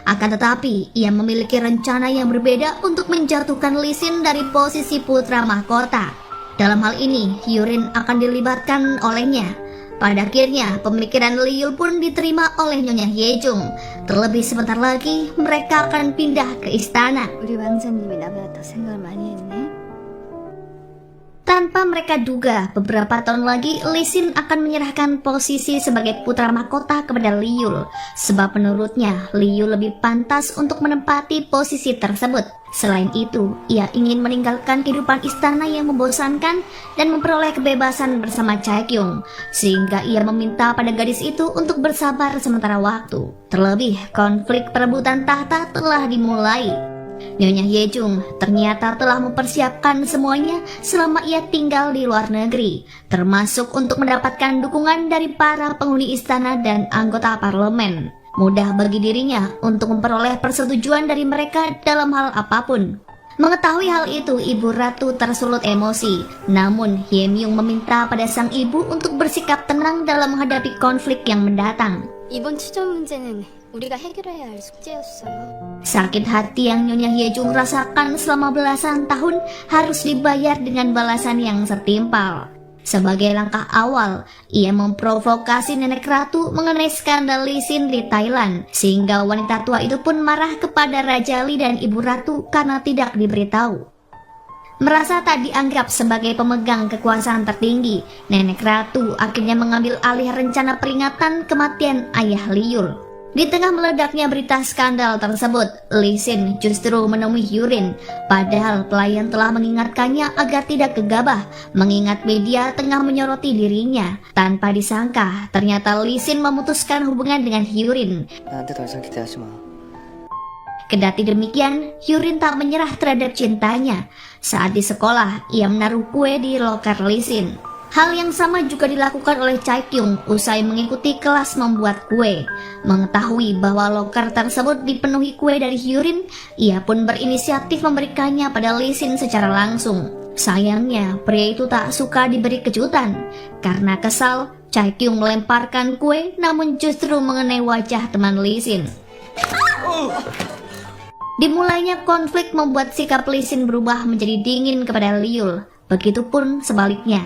Akan tetapi, ia memiliki rencana yang berbeda untuk menjatuhkan Lee Sin dari posisi putra mahkota. Dalam hal ini, Hyurin akan dilibatkan olehnya. Pada akhirnya, pemikiran Liul pun diterima oleh Nyonya Hyejung. Terlebih sebentar lagi, mereka akan pindah ke istana. 우리 왕자님이 나보다 더 생각을 많이 했네. Tanpa mereka duga, beberapa tahun lagi Lee Sin akan menyerahkan posisi sebagai putra mahkota kepada Liul, sebab menurutnya Liul lebih pantas untuk menempati posisi tersebut. Selain itu, ia ingin meninggalkan kehidupan istana yang membosankan dan memperoleh kebebasan bersama Chae Kyung, sehingga ia meminta pada gadis itu untuk bersabar sementara waktu. Terlebih, konflik perebutan tahta telah dimulai. Nyonya Hyejung ternyata telah mempersiapkan semuanya selama ia tinggal di luar negeri, termasuk untuk mendapatkan dukungan dari para penghuni istana dan anggota parlemen. Mudah bagi dirinya untuk memperoleh persetujuan dari mereka dalam hal apapun. Mengetahui hal itu, Ibu Ratu tersulut emosi. Namun, Hye Myung meminta pada sang ibu untuk bersikap tenang dalam menghadapi konflik yang mendatang. 이번 추전 문제는 우리가 해결해야 할 숙제였어요. Sakit hati yang Nyonya Hyejung rasakan selama belasan tahun harus dibayar dengan balasan yang setimpal. Sebagai langkah awal, ia memprovokasi nenek ratu mengenai skandal Lee Sin di Thailand, sehingga wanita tua itu pun marah kepada Raja Lee dan Ibu Ratu karena tidak diberitahu. Merasa tak dianggap sebagai pemegang kekuasaan tertinggi, nenek ratu akhirnya mengambil alih rencana peringatan kematian ayah Liul. Di tengah meledaknya berita skandal tersebut, Lee Sin justru menemui Hyurin, padahal pelayan telah mengingatkannya agar tidak gegabah, mengingat media tengah menyoroti dirinya. Tanpa disangka, ternyata Lee Sin memutuskan hubungan dengan Hyurin. 나한테 더 이상 기대하지 마. Kendati demikian, Hyurin tak menyerah terhadap cintanya. Saat di sekolah, ia menaruh kue di loker Lee Sin. Hal yang sama juga dilakukan oleh Chae Kyung usai mengikuti kelas membuat kue. Mengetahui bahwa loker tersebut dipenuhi kue dari Hyurin, ia pun berinisiatif memberikannya pada Lee Sin secara langsung. Sayangnya, pria itu tak suka diberi kejutan. Karena kesal, Chae Kyung melemparkan kue namun justru mengenai wajah teman Lee Sin. Dimulainya konflik membuat sikap Lee Sin berubah menjadi dingin kepada Liul. Begitupun sebaliknya.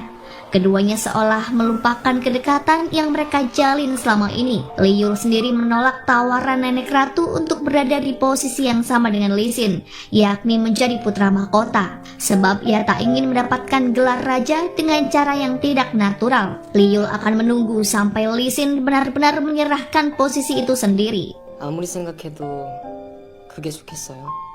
Keduanya seolah melupakan kedekatan yang mereka jalin selama ini. Liul sendiri menolak tawaran nenek ratu untuk berada di posisi yang sama dengan Lee Sin, yakni menjadi putra mahkota, sebab ia tak ingin mendapatkan gelar raja dengan cara yang tidak natural. Liul akan menunggu sampai Lee Sin benar-benar menyerahkan posisi itu sendiri. 아무리 생각해도 그게 좋겠어요.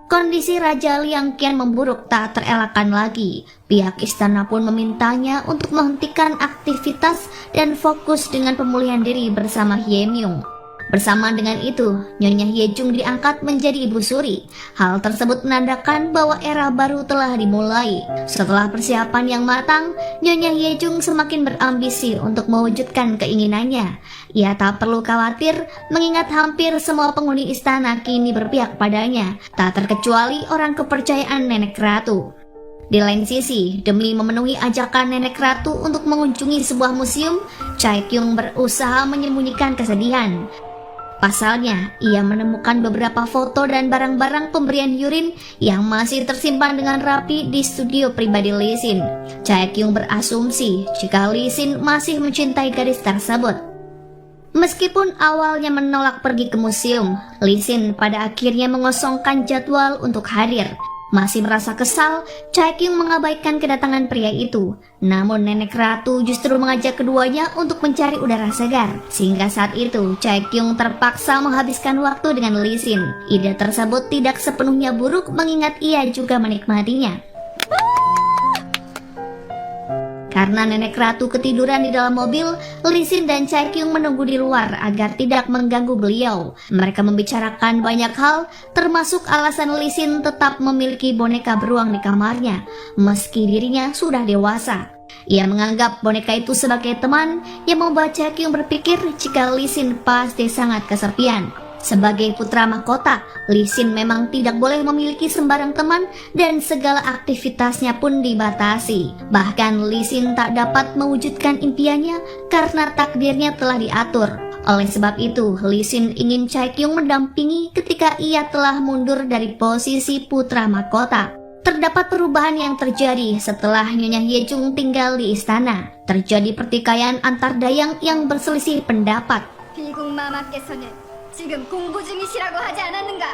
Kondisi Raja Lee yang kian memburuk tak terelakkan lagi. Pihak istana pun memintanya untuk menghentikan aktivitas dan fokus dengan pemulihan diri bersama Hye Myung. Bersamaan dengan itu, Nyonya Hyejung diangkat menjadi ibu suri. Hal tersebut menandakan bahwa era baru telah dimulai. Setelah persiapan yang matang, Nyonya Hyejung semakin berambisi untuk mewujudkan keinginannya. Ia tak perlu khawatir mengingat hampir semua penghuni istana kini berpihak padanya, tak terkecuali orang kepercayaan Nenek Ratu. Di lain sisi, demi memenuhi ajakan Nenek Ratu untuk mengunjungi sebuah museum, Chae-kyung berusaha menyembunyikan kesedihan. Pasalnya, ia menemukan beberapa foto dan barang-barang pemberian Yurin yang masih tersimpan dengan rapi di studio pribadi Lee Sin. Chae-kyung berasumsi jika Lee Sin masih mencintai gadis tersebut. Meskipun awalnya menolak pergi ke museum, Lee Sin pada akhirnya mengosongkan jadwal untuk hadir. Masih merasa kesal, Chae-kyung mengabaikan kedatangan pria itu. Namun Nenek Ratu justru mengajak keduanya untuk mencari udara segar. Sehingga saat itu, Chae-kyung terpaksa menghabiskan waktu dengan Lee Sin. Ide tersebut tidak sepenuhnya buruk mengingat ia juga menikmatinya. Karena Nenek Ratu ketiduran di dalam mobil, Lee Sin dan Chae-kyung menunggu di luar agar tidak mengganggu beliau. Mereka membicarakan banyak hal, termasuk alasan Lee Sin tetap memiliki boneka beruang di kamarnya, meski dirinya sudah dewasa. Ia menganggap boneka itu sebagai teman yang membuat Chae-kyung berpikir jika Lee Sin pasti sangat kesepian. Sebagai putra mahkota, Lee Sin memang tidak boleh memiliki sembarang teman dan segala aktivitasnya pun dibatasi. Bahkan Lee Sin tak dapat mewujudkan impiannya karena takdirnya telah diatur. Oleh sebab itu, Lee Sin ingin Chae-kyung mendampingi ketika ia telah mundur dari posisi putra mahkota. Terdapat perubahan yang terjadi setelah Nyonya Hyejung tinggal di istana. Terjadi pertikaian antar dayang yang berselisih pendapat. 비국마마께서는 지금 공부 중이시라고 하지 않았는가?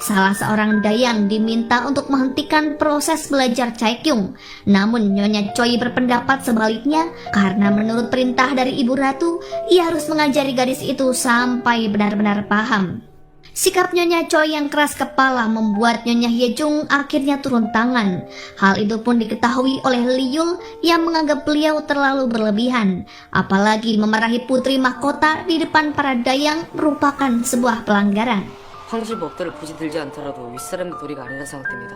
Salah seorang dayang diminta untuk menghentikan proses belajar Chae-kyung. Namun Nyonya Choi berpendapat sebaliknya, karena menurut perintah dari Ibu Ratu, ia harus mengajari gadis itu sampai benar-benar paham. Sikap Nyonya Choi yang keras kepala membuat Nyonya Hyejung akhirnya turun tangan. Hal itu pun diketahui oleh Lee Yul yang menganggap beliau terlalu berlebihan. Apalagi memarahi putri mahkota di depan para dayang merupakan sebuah pelanggaran. 황실 법대로 부지 들지 않더라도 윗사람의 도리가 아니라 생각됩니다.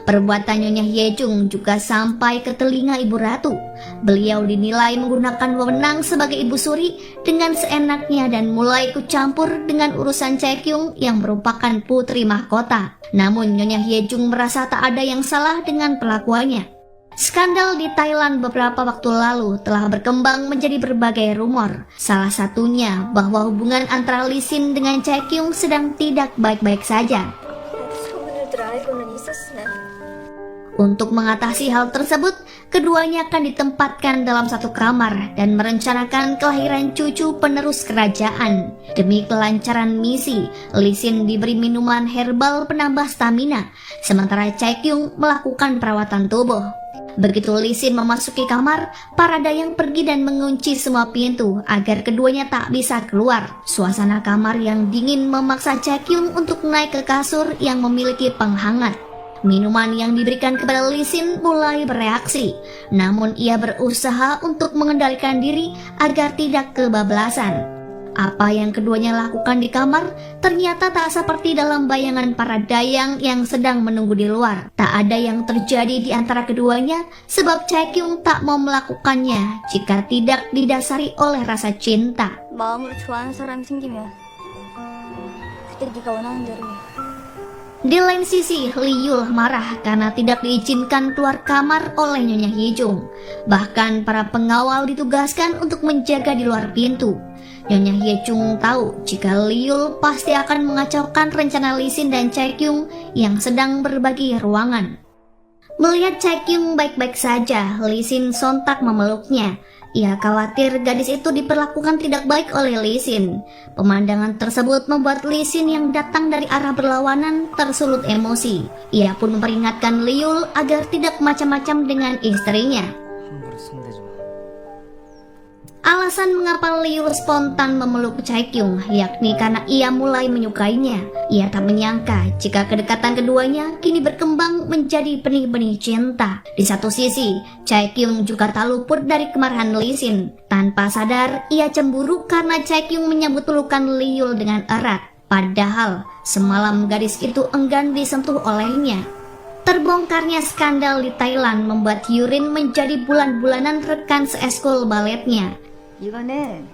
Perbuatan Nyonya Hyejung juga sampai ke telinga Ibu Ratu. Beliau dinilai menggunakan wewenang sebagai ibu suri dengan seenaknya dan mulai ikut campur dengan urusan Chae-kyung yang merupakan putri mahkota. Namun Nyonya Hyejung merasa tak ada yang salah dengan perlakuannya. Skandal di Thailand beberapa waktu lalu telah berkembang menjadi berbagai rumor. Salah satunya bahwa hubungan antara Lee Sin dengan Chae-kyung sedang tidak baik-baik saja. 소문을 알고는 있었으나 Untuk mengatasi hal tersebut, keduanya akan ditempatkan dalam satu kamar dan merencanakan kelahiran cucu penerus kerajaan. Demi kelancaran misi, Lee Sin diberi minuman herbal penambah stamina, sementara Chae-kyung melakukan perawatan tubuh. Begitu Lee Sin memasuki kamar, para dayang pergi dan mengunci semua pintu agar keduanya tak bisa keluar. Suasana kamar yang dingin memaksa Chae-kyung untuk naik ke kasur yang memiliki penghangat. Minuman yang diberikan kepada Lee Sin mulai bereaksi, namun ia berusaha untuk mengendalikan diri agar tidak kebablasan. Apa yang keduanya lakukan di kamar ternyata tak seperti dalam bayangan para dayang yang sedang menunggu di luar. Tak ada yang terjadi di antara keduanya sebab Chae-kyung tak mau melakukannya jika tidak didasari oleh rasa cinta. 마음으로 좋아하는 사람이 생기면 그때 네가 원하는 대로 해. Di lain sisi, Lee Yul marah karena tidak diizinkan keluar kamar oleh Nyonya Hyejung. Bahkan para pengawal ditugaskan untuk menjaga di luar pintu. Nyonya Hyejung tahu jika Lee Yul pasti akan mengacaukan rencana Lee Sin dan Chae-kyung yang sedang berbagi ruangan. Melihat Chae-kyung baik-baik saja, Lee Sin sontak memeluknya. Ia khawatir gadis itu diperlakukan tidak baik oleh Lee Sin. Pemandangan tersebut membuat Lee Sin yang datang dari arah berlawanan tersulut emosi. Ia pun memperingatkan Lee Yul agar tidak macam-macam dengan istrinya. 함부로 손대지 마. Alasan mengapa Liul spontan memeluk Chaekyung yakni karena ia mulai menyukainya. Ia tak menyangka jika kedekatan keduanya kini berkembang menjadi benih-benih cinta. Di satu sisi, Chaekyung juga tak luput dari kemarahan Lee Sin. Tanpa sadar, ia cemburu karena Chaekyung menyambut pelukan Liul dengan erat. Padahal, semalam gadis itu enggan disentuh olehnya. Terbongkarnya skandal di Thailand membuat Yurin menjadi bulan-bulanan rekan seeskul baletnya. 이거는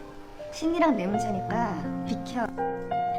신이랑 내 문제니까 비켜.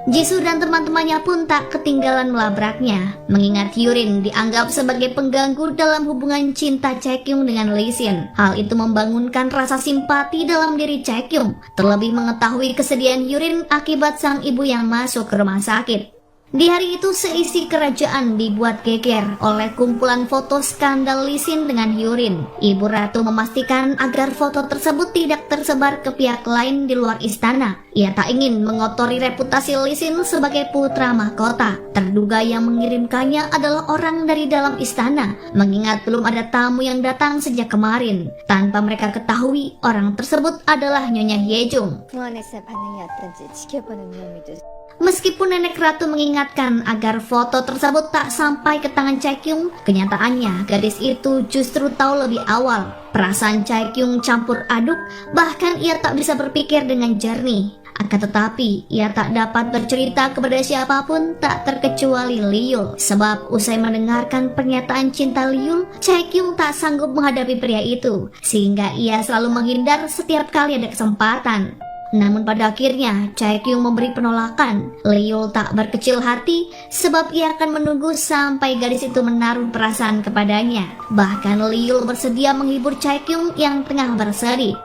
Jisoo dan teman-temannya pun tak ketinggalan melabraknya, mengingat Yurin dianggap sebagai pengganggu dalam hubungan cinta Chaekyung dengan Lee Sin. Hal itu membangunkan rasa simpati dalam diri Chaekyung, terlebih mengetahui kesedihan Yurin akibat sang ibu yang masuk ke rumah sakit. Di hari itu seisi kerajaan dibuat geger oleh kumpulan foto skandal Lee Sin dengan Yurin. Ibu Ratu memastikan agar foto tersebut tidak tersebar ke pihak lain di luar istana. Ia tak ingin mengotori reputasi Lee Sin sebagai putra mahkota. Terduga yang mengirimkannya adalah orang dari dalam istana, mengingat belum ada tamu yang datang sejak kemarin. Tanpa mereka ketahui, orang tersebut adalah Nyonya Hyejung. 부안에서 반응이 어떤지 지켜보는 의미도. Meskipun nenek ratu mengingatkan agar foto tersebut tak sampai ke tangan Chaekyung, kenyataannya gadis itu justru tahu lebih awal. Perasaan Chaekyung campur aduk, bahkan ia tak bisa berpikir dengan jernih. Akan tetapi, ia tak dapat bercerita kepada siapapun tak terkecuali Liul. Sebab usai mendengarkan pernyataan cinta Liul, Chaekyung tak sanggup menghadapi pria itu, sehingga ia selalu menghindar setiap kali ada kesempatan. Namun pada akhirnya Chaekyung memberi penolakan. Liul tak berkecil hati sebab ia akan menunggu sampai gadis itu menaruh perasaan kepadanya. Bahkan Liul bersedia menghibur Chaekyung yang tengah bersedih.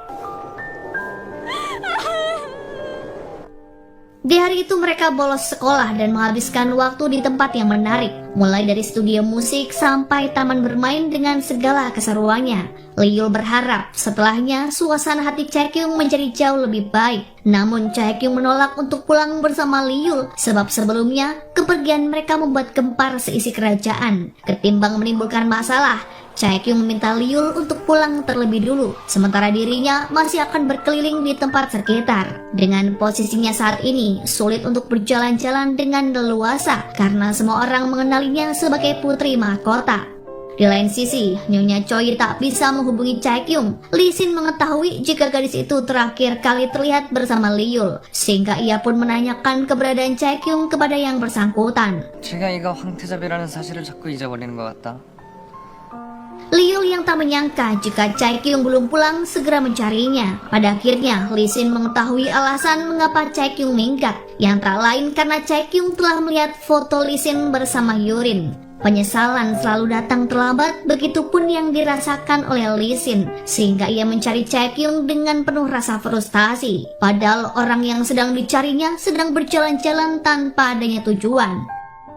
Di hari itu mereka bolos sekolah dan menghabiskan waktu di tempat yang menarik, mulai dari studio musik sampai taman bermain dengan segala keseruannya. Liul berharap setelahnya suasana hati Chaekyung menjadi jauh lebih baik. Namun Chaekyung menolak untuk pulang bersama Liul sebab sebelumnya kepergian mereka membuat gempar seisi kerajaan. Ketimbang menimbulkan masalah, Chaekyung meminta Liul untuk pulang terlebih dulu, sementara dirinya masih akan berkeliling di tempat sekitar. Dengan posisinya saat ini, sulit untuk berjalan-jalan dengan leluasa karena semua orang mengenalinya sebagai putri mahkota. Di lain sisi, Nyonya Choi tak bisa menghubungi Chaekyung. Lee Sin mengetahui jika gadis itu terakhir kali terlihat bersama Liul, sehingga ia pun menanyakan keberadaan Chaekyung kepada yang bersangkutan. 최강희가 황태자비라는 사실을 자꾸 잊어버리는 것 같다. Liul yang tak menyangka jika Chaekyung belum pulang segera mencarinya. Pada akhirnya, Lee Sin mengetahui alasan mengapa Chaekyung minggat, yang tak lain karena Chaekyung telah melihat foto Lee Sin bersama Yurin. Penyesalan selalu datang terlambat, begitupun yang dirasakan oleh Lee Sin, sehingga ia mencari Chaekyung dengan penuh rasa frustasi. Padahal orang yang sedang dicarinya sedang berjalan-jalan tanpa adanya tujuan.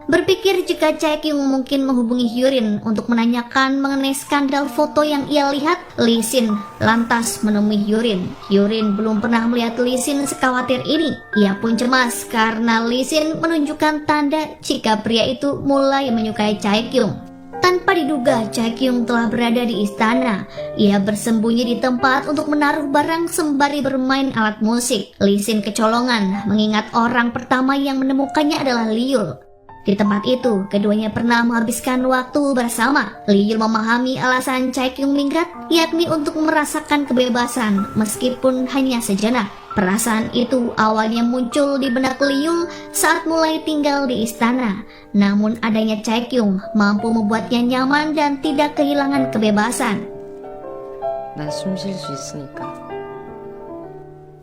Berpikir jika Chaekyung mungkin menghubungi Yurin untuk menanyakan mengenai skandal foto yang ia lihat, Lee Sin lantas menemui Yurin. Yurin belum pernah melihat Lee Sin sekhawatir ini. Ia pun cemas karena Lee Sin menunjukkan tanda jika pria itu mulai menyukai Chaekyung. Tanpa diduga, Chaekyung telah berada di istana. Ia bersembunyi di tempat untuk menaruh barang sembari bermain alat musik. Lee Sin kecolongan mengingat orang pertama yang menemukannya adalah Liul. Di tempat itu, keduanya pernah menghabiskan waktu bersama. Liul memahami alasan Chaekyung minggat, yakni untuk merasakan kebebasan meskipun hanya sejenak. Perasaan itu awalnya muncul di benak Liul saat mulai tinggal di istana. Namun adanya Chaekyung mampu membuatnya nyaman dan tidak kehilangan kebebasan. 난 숨 쉴 수 있으니까.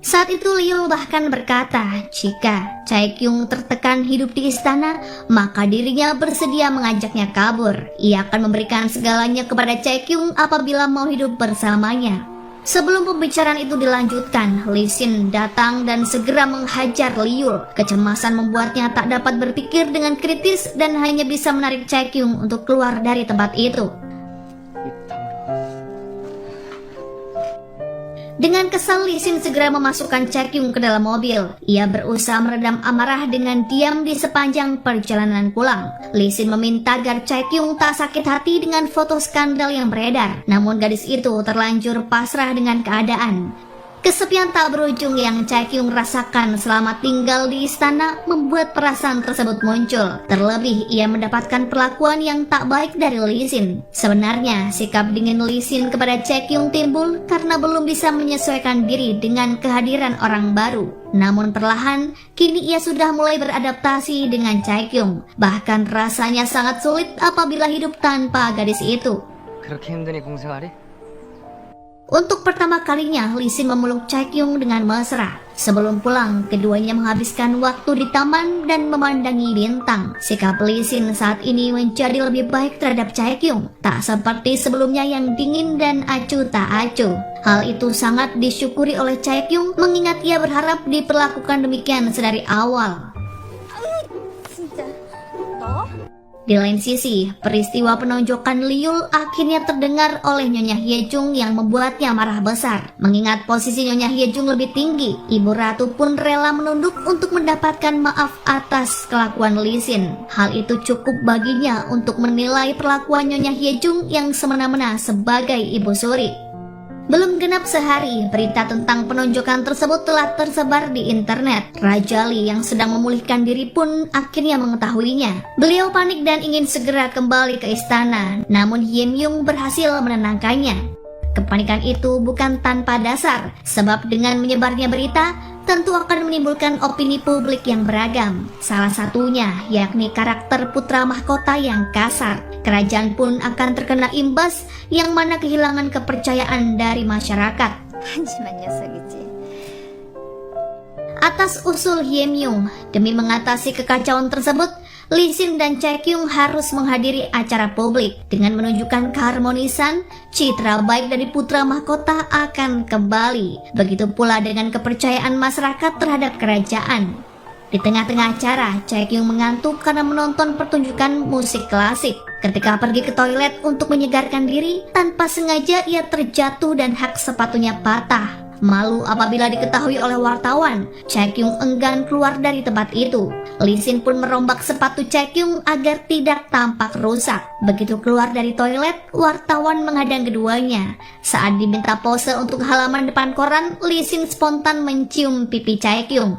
Saat itu Liul bahkan berkata, jika Chaekyung tertekan hidup di istana, maka dirinya bersedia mengajaknya kabur. Ia akan memberikan segalanya kepada Chaekyung apabila mau hidup bersamanya. Sebelum pembicaraan itu dilanjutkan, Lee Sin datang dan segera menghajar Liul. Kecemasan membuatnya tak dapat berpikir dengan kritis dan hanya bisa menarik Chaekyung untuk keluar dari tempat itu. Dengan kesal, Lee Sin segera memasukkan Chaekyung ke dalam mobil. Ia berusaha meredam amarah dengan diam di sepanjang perjalanan pulang. Lee Sin meminta agar Chaekyung tak sakit hati dengan foto skandal yang beredar. Namun gadis itu terlanjur pasrah dengan keadaan. Kesepian tak berujung yang Chaekyung rasakan selama tinggal di istana membuat perasaan tersebut muncul. Terlebih ia mendapatkan perlakuan yang tak baik dari Lee Sin. Sebenarnya sikap dingin Lee Sin kepada Chaekyung timbul karena belum bisa menyesuaikan diri dengan kehadiran orang baru. Namun perlahan kini ia sudah mulai beradaptasi dengan Chaekyung. Bahkan rasanya sangat sulit apabila hidup tanpa gadis itu. 그렇게 힘드니 공생활이? Untuk pertama kalinya, Lee Sin memeluk Chaekyung dengan mesra. Sebelum pulang, keduanya menghabiskan waktu di taman dan memandangi bintang. Sikap Lee Sin saat ini menjadi lebih baik terhadap Chaekyung, tak seperti sebelumnya yang dingin dan acuh tak acuh. Hal itu sangat disyukuri oleh Chaekyung, mengingat ia berharap diperlakukan demikian sedari awal. 진짜 너? Di lain sisi, peristiwa penonjokan Liul akhirnya terdengar oleh Nyonya Hyejung yang membuatnya marah besar. Mengingat posisi Nyonya Hyejung lebih tinggi, Ibu Ratu pun rela menunduk untuk mendapatkan maaf atas kelakuan Lee Sin. Hal itu cukup baginya untuk menilai perlakuan Nyonya Hyejung yang semena-mena sebagai Ibu Suri. Belum genap sehari, berita tentang penonjokan tersebut telah tersebar di internet. Raja Lee yang sedang memulihkan diri pun akhirnya mengetahuinya. Beliau panik dan ingin segera kembali ke istana, namun Hye Myung berhasil menenangkannya. Kepanikan itu bukan tanpa dasar, sebab dengan menyebarnya berita, tentu akan menimbulkan opini publik yang beragam. Salah satunya yakni karakter putra mahkota yang kasar. Kerajaan pun akan terkena imbas yang mana kehilangan kepercayaan dari masyarakat. 한심한 녀석이지. Atas usul Hye Myung, demi mengatasi kekacauan tersebut, Lee Sin dan Chaekyung harus menghadiri acara publik. Dengan menunjukkan keharmonisan, citra baik dari putra mahkota akan kembali. Begitu pula dengan kepercayaan masyarakat terhadap kerajaan. Di tengah-tengah acara, Chaekyung mengantuk karena menonton pertunjukan musik klasik. Ketika pergi ke toilet untuk menyegarkan diri, tanpa sengaja ia terjatuh dan hak sepatunya patah. Malu apabila diketahui oleh wartawan, Chaekyung enggan keluar dari tempat itu. Lee Sin pun merombak sepatu Chaekyung agar tidak tampak rusak. Begitu keluar dari toilet, wartawan menghadang keduanya. Saat diminta pose untuk halaman depan koran, Lee Sin spontan mencium pipi Chaekyung.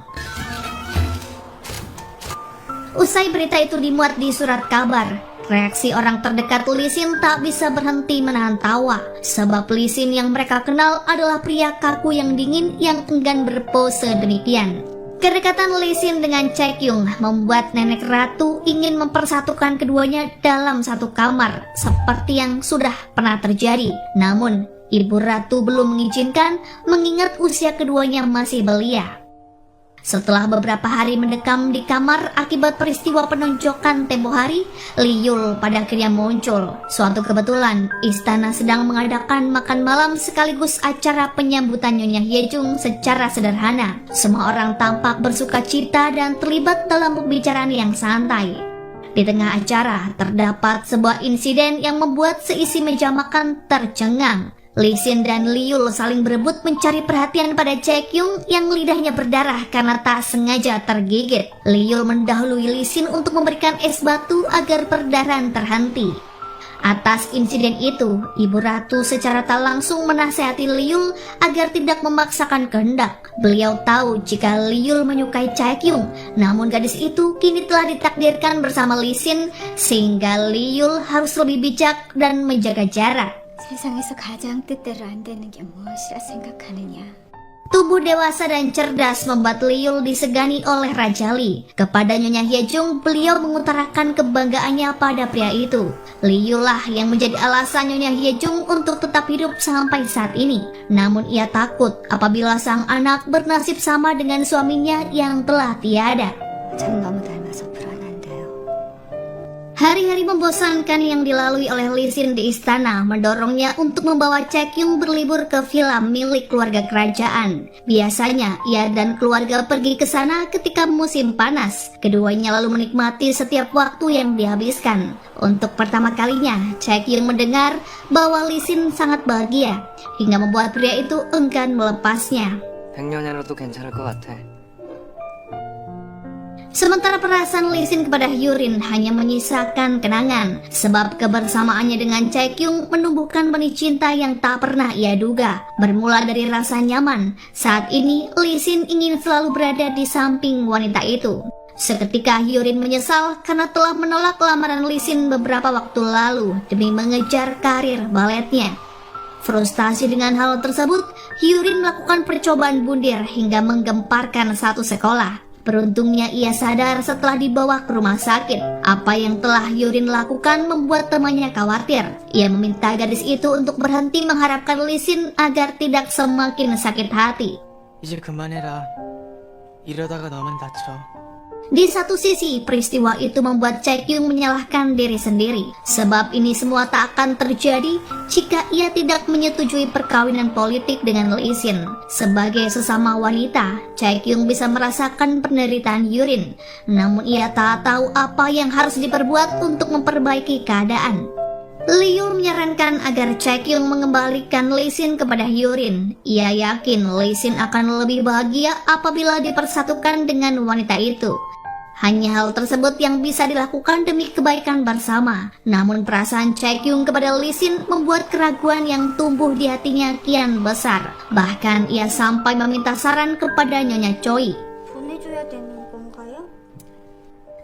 Usai berita itu dimuat di surat kabar, reaksi orang terdekat Lee Sin tak bisa berhenti menahan tawa. Sebab Lee Sin yang mereka kenal adalah pria kaku yang dingin yang enggan berpose demikian. Kedekatan Lee Sin dengan Chaekyung membuat nenek ratu ingin mempersatukan keduanya dalam satu kamar, seperti yang sudah pernah terjadi. Namun, Ibu Ratu belum mengizinkan mengingat usia keduanya masih belia. Setelah beberapa hari mendekam di kamar akibat peristiwa penonjokan tempo hari, Liul pada akhirnya muncul. Suatu kebetulan, istana sedang mengadakan makan malam sekaligus acara penyambutan Nyonya Hyejung secara sederhana. Semua orang tampak bersukacita dan terlibat dalam pembicaraan yang santai. Di tengah acara, terdapat sebuah insiden yang membuat seisi meja makan tercengang. Lee Sin dan Liul saling berebut mencari perhatian pada Chaekyung yang lidahnya berdarah karena tak sengaja tergigit. Liul mendahului Lee Sin untuk memberikan es batu agar perdarahan terhenti. Atas insiden itu, Ibu Ratu secara tak langsung menasihati Liul agar tidak memaksakan kehendak. Beliau tahu jika Liul menyukai Chaekyung, namun gadis itu kini telah ditakdirkan bersama Lee Sin, sehingga Liul harus lebih bijak dan menjaga jarak. 세상에서 가장 뜻대로 안 되는 게 무엇이라 생각하느냐. Tubuh dewasa dan cerdas membuat Liul disegani oleh Raja Lee. Kepada Nyonya Hyejung, beliau mengutarakan kebanggaannya pada pria itu. Liul lah yang menjadi alasan Nyonya Hyejung untuk tetap hidup sampai saat ini. Namun ia takut apabila sang anak bernasib sama dengan suaminya yang telah tiada. 전 너무 닮아서 불안한데요. Hari-hari membosankan yang dilalui oleh Lee Sin di istana mendorongnya untuk membawa Chaekyung berlibur ke villa milik keluarga kerajaan. Biasanya ia dan keluarga pergi ke sana ketika musim panas. Keduanya lalu menikmati setiap waktu yang dihabiskan. Untuk pertama kalinya, Chaekyung mendengar bahwa Lee Sin sangat bahagia hingga membuat pria itu enggan melepasnya. 100년이라도 괜찮을 것 같아. Sementara perasaan Lee Sin kepada Hyurin hanya menyisakan kenangan, sebab kebersamaannya dengan Chae-kyung menumbuhkan benih cinta yang tak pernah ia duga. Bermula dari rasa nyaman, saat ini Lee Sin ingin selalu berada di samping wanita itu. Seketika Hyurin menyesal karena telah menolak lamaran Lee Sin beberapa waktu lalu demi mengejar karir baletnya. Frustasi dengan hal tersebut, Hyurin melakukan percobaan bundir hingga menggemparkan satu sekolah. Beruntungnya ia sadar setelah dibawa ke rumah sakit. Apa yang telah Hyurin lakukan membuat temannya khawatir. Ia meminta gadis itu untuk berhenti mengharapkan Lee Sin agar tidak semakin sakit hati. 이제 그만해라. 이러다가 너만 다쳐. Di satu sisi, peristiwa itu membuat Chae-kyung menyalahkan diri sendiri. Sebab ini semua tak akan terjadi jika ia tidak menyetujui perkawinan politik dengan Lee Sin. Sebagai sesama wanita, Chae-kyung bisa merasakan penderitaan Hyurin. Namun ia tak tahu apa yang harus diperbuat untuk memperbaiki keadaan. Liu menyarankan agar Chae-kyung mengembalikan Lee Sin kepada Hyurin. Ia yakin Lee Sin akan lebih bahagia apabila dipersatukan dengan wanita itu. Hanya hal tersebut yang bisa dilakukan demi kebaikan bersama. Namun perasaan Chae-kyung kepada Lee Sin membuat keraguan yang tumbuh di hatinya kian besar. Bahkan ia sampai meminta saran kepada Nyonya Choi. 보내줘야 되는 건가요?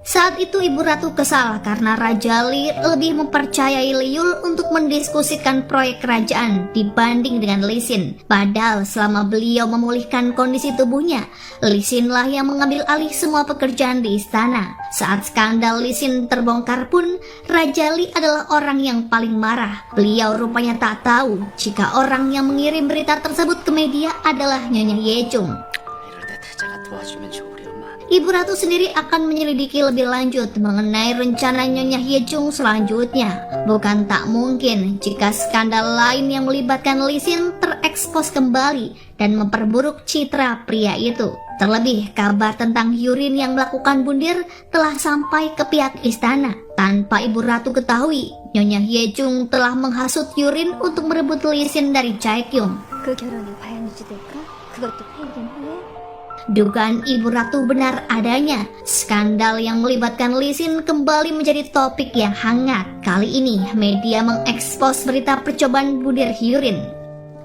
Saat itu Ibu Ratu kesal karena Raja Lee lebih mempercayai Liul untuk mendiskusikan proyek kerajaan dibanding dengan Lee Sin. Padahal selama beliau memulihkan kondisi tubuhnya, Lee Sin lah yang mengambil alih semua pekerjaan di istana. Saat skandal Lee Sin terbongkar pun, Raja Lee adalah orang yang paling marah. Beliau rupanya tak tahu jika orang yang mengirim berita tersebut ke media adalah Nyonya Ye-jung. 이럴 때 태자가 도와주면 좋으련만. Ibu Ratu sendiri akan menyelidiki lebih lanjut mengenai rencana Nyonya Ye-jung selanjutnya. Bukan tak mungkin jika skandal lain yang melibatkan Lee Sin terekspos kembali dan memperburuk citra pria itu. Terlebih, kabar tentang Hyurin yang melakukan bundir telah sampai ke pihak istana. Tanpa Ibu Ratu ketahui, Nyonya Ye-jung telah menghasut Hyurin untuk merebut Lee Sin dari Chae-kyung. 그 결혼이 과연 유지될까? 그것도 폐기된 후에? Dugaan Ibu Ratu benar adanya. Skandal yang melibatkan Lee Sin kembali menjadi topik yang hangat. Kali ini media mengekspos berita percobaan bundir Hyurin.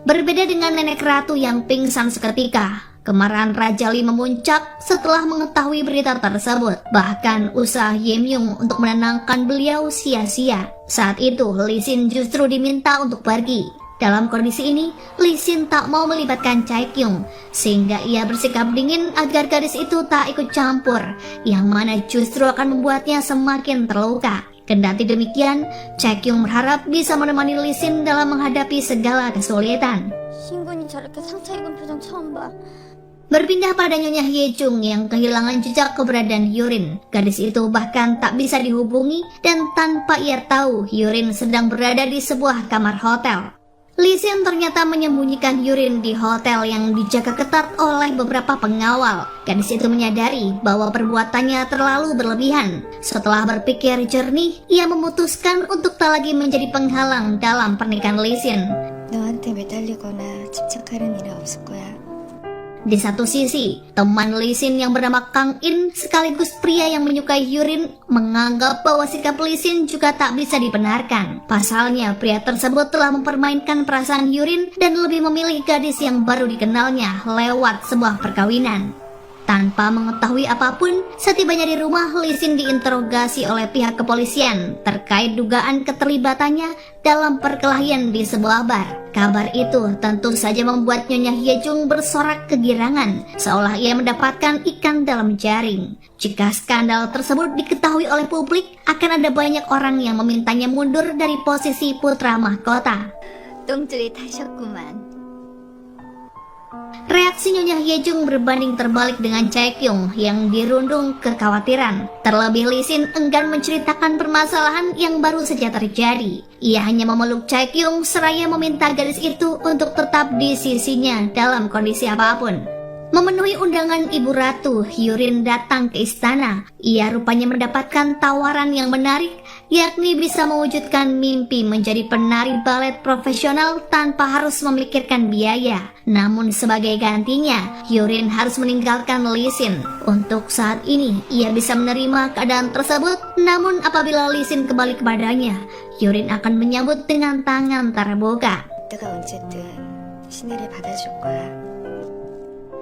Berbeda dengan nenek ratu yang pingsan seketika, kemarahan Raja Lee memuncak setelah mengetahui berita tersebut. Bahkan usaha Ye-myung untuk menenangkan beliau sia-sia. Saat itu Lee Sin justru diminta untuk pergi. Dalam kondisi ini, Lee Sin tak mau melibatkan Chae-kyung, sehingga ia bersikap dingin agar gadis itu tak ikut campur, yang mana justru akan membuatnya semakin terluka. Kendati demikian, Chae-kyung berharap bisa menemani Lee Sin dalam menghadapi segala kesulitan. 신군이 저렇게 상처 입은 표정 처음 봐. Berpindah pada Nyonya Ye-jung yang kehilangan jejak keberadaan Hyurin. Gadis itu bahkan tak bisa dihubungi dan tanpa ia tahu Hyurin sedang berada di sebuah kamar hotel. Lee Sin ternyata menyembunyikan Hyurin di hotel yang dijaga ketat oleh beberapa pengawal. Gadis itu menyadari bahwa perbuatannya terlalu berlebihan. Setelah berpikir jernih, ia memutuskan untuk tak lagi menjadi penghalang dalam pernikahan Lee Sin. 너한테 매달리거나 집착하는 일은 없을 거야. Di satu sisi, teman Lee Sin yang bernama Kang In sekaligus pria yang menyukai Hyurin menganggap bahwa sikap Lee Sin juga tak bisa dibenarkan. Pasalnya, pria tersebut telah mempermainkan perasaan Hyurin dan lebih memilih gadis yang baru dikenalnya lewat sebuah perkawinan. Tanpa mengetahui apapun, setibanya di rumah, Lee Sin diinterogasi oleh pihak kepolisian terkait dugaan keterlibatannya dalam perkelahian di sebuah bar. Kabar itu tentu saja membuat Nyonya Ye-jung bersorak kegirangan, seolah ia mendapatkan ikan dalam jaring. Jika skandal tersebut diketahui oleh publik, akan ada banyak orang yang memintanya mundur dari posisi putra mahkota. 똥줄이 타셨구만. Reaksi Nyonya Ye-jung berbanding terbalik dengan Chae-kyung yang dirundung kekhawatiran. Terlebih Lee Sin enggan menceritakan permasalahan yang baru saja terjadi. Ia hanya memeluk Chae-kyung seraya meminta gadis itu untuk tetap di sisinya dalam kondisi apapun. Memenuhi undangan Ibu Ratu, Hyurin datang ke istana. Ia rupanya mendapatkan tawaran yang menarik yakni bisa mewujudkan mimpi menjadi penari balet profesional tanpa harus memikirkan biaya. Namun sebagai gantinya, Hyurin harus meninggalkan Lee Sin. Untuk saat ini, ia bisa menerima keadaan tersebut, namun apabila Lee Sin kembali kepadanya, Hyurin akan menyambut dengan tangan terbuka. 내가 어쨌든 신의를 받아줄 거야.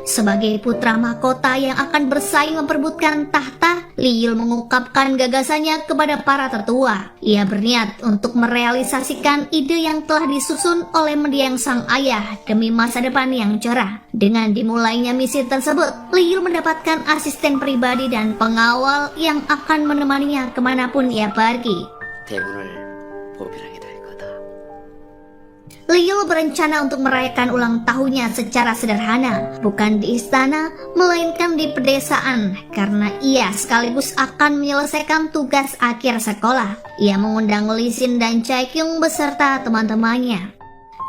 Sebagai putra mahkota yang akan bersaing memperebutkan tahta, Lee Yul mengungkapkan gagasannya kepada para tetua. Ia berniat untuk merealisasikan ide yang telah disusun oleh mendiang sang ayah demi masa depan yang cerah. Dengan dimulainya misi tersebut, Lee Yul mendapatkan asisten pribadi dan pengawal yang akan menemaninya kemanapun ia pergi. 대군을 보필하게 될 거다. Lee Yul berencana untuk merayakan ulang tahunnya secara sederhana, bukan di istana, melainkan di pedesaan, karena ia sekaligus akan menyelesaikan tugas akhir sekolah. Ia mengundang Lee Sin dan Chae Kyung beserta teman-temannya.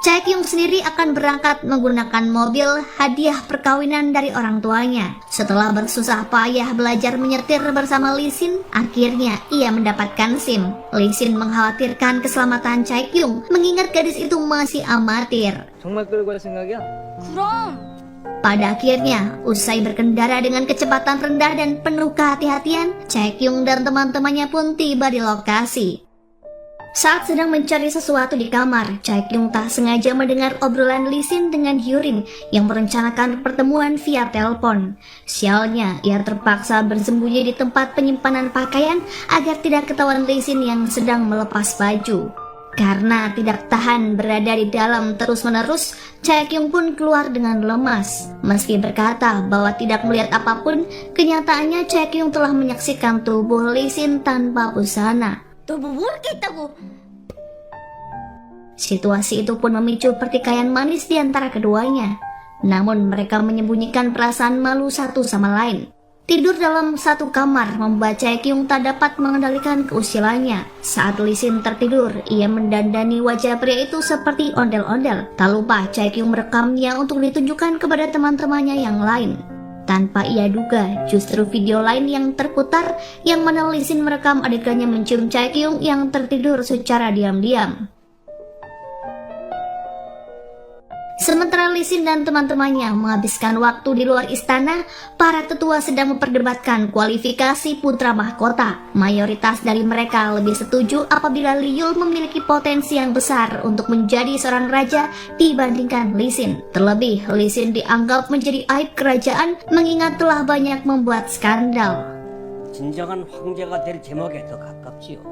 Chae Kyung sendiri akan berangkat menggunakan mobil hadiah perkawinan dari orang tuanya. Setelah bersusah payah belajar menyetir bersama Lee Sin, akhirnya ia mendapatkan SIM. Lee Sin mengkhawatirkan keselamatan Chae Kyung, mengingat gadis itu masih amatir. 정말 끌고 갈 생각이야? 그럼 Pada akhirnya, usai berkendara dengan kecepatan rendah dan penuh kehati-hatian, Chae Kyung dan teman-temannya pun tiba di lokasi. Saat sedang mencari sesuatu di kamar, Chae Kyung tak sengaja mendengar obrolan Lee Sin dengan Hyurin yang merencanakan pertemuan via telepon. Sialnya, ia terpaksa bersembunyi di tempat penyimpanan pakaian agar tidak ketahuan Lee Sin yang sedang melepas baju. Karena tidak tahan berada di dalam terus-menerus, Chae Kyung pun keluar dengan lemas. Meski berkata bahwa tidak melihat apapun, kenyataannya Chae Kyung telah menyaksikan tubuh Lee Sin tanpa busana. 너 뭐 모르겠다고. Situasi itu pun memicu pertikaian manis di antara keduanya. Namun mereka menyembunyikan perasaan malu satu sama lain. Tidur dalam satu kamar membuat Chae Kyung tak dapat mengendalikan keusilannya. Saat Lee Sin tertidur, ia mendandani wajah pria itu seperti ondel-ondel. Tak lupa Chae Kyung merekamnya untuk ditunjukkan kepada teman-temannya yang lain. Tanpa ia duga, justru video lain yang terputar yang mana Lee Sin merekam adegannya mencium Chae Kyung yang tertidur secara diam-diam. Sementara Lee Sin dan teman-temannya menghabiskan waktu di luar istana, para tetua sedang memperdebatkan kualifikasi putra mahkota. Mayoritas dari mereka lebih setuju apabila Lee Yul memiliki potensi yang besar untuk menjadi seorang raja dibandingkan Lee Sin. Terlebih, Lee Sin dianggap menjadi aib kerajaan mengingat telah banyak membuat skandal. 진정한 황제가 될 제목에 더 가깝지요.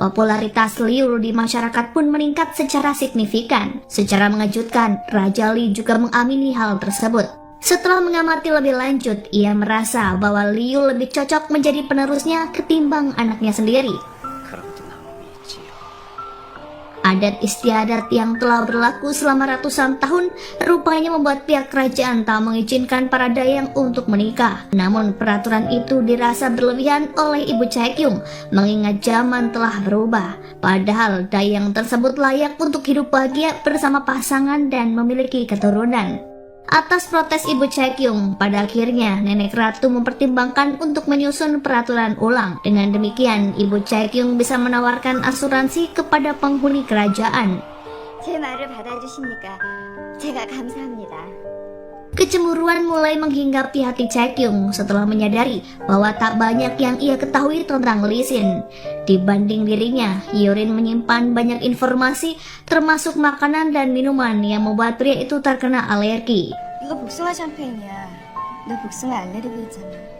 Popularitas Lee Yul di masyarakat pun meningkat secara signifikan. Secara mengejutkan, Raja Lee juga mengamini hal tersebut. Setelah mengamati lebih lanjut, ia merasa bahwa Lee Yul lebih cocok menjadi penerusnya ketimbang anaknya sendiri. Adat istiadat yang telah berlaku selama ratusan tahun rupanya membuat pihak kerajaan tak mengizinkan para dayang untuk menikah. Namun peraturan itu dirasa berlebihan oleh Ibu Chae Kyung mengingat zaman telah berubah. Padahal dayang tersebut layak untuk hidup bahagia bersama pasangan dan memiliki keturunan. Atas protes Ibu Chae Kyung, pada akhirnya Nenek Ratu mempertimbangkan untuk menyusun peraturan ulang. Dengan demikian, Ibu Chae Kyung bisa menawarkan asuransi kepada penghuni kerajaan. 제 말을 받아주시니까 제가 감사합니다. Kecemburuan mulai menghinggapi hati Chae Kyung setelah menyadari bahwa tak banyak yang ia ketahui tentang Lee Sin. Dibanding dirinya, Hyurin menyimpan banyak informasi termasuk makanan dan minuman yang membuat pria itu terkena alergi. 이거 복숭아 샴페인이야. 너 복숭아 알레르기 있잖아.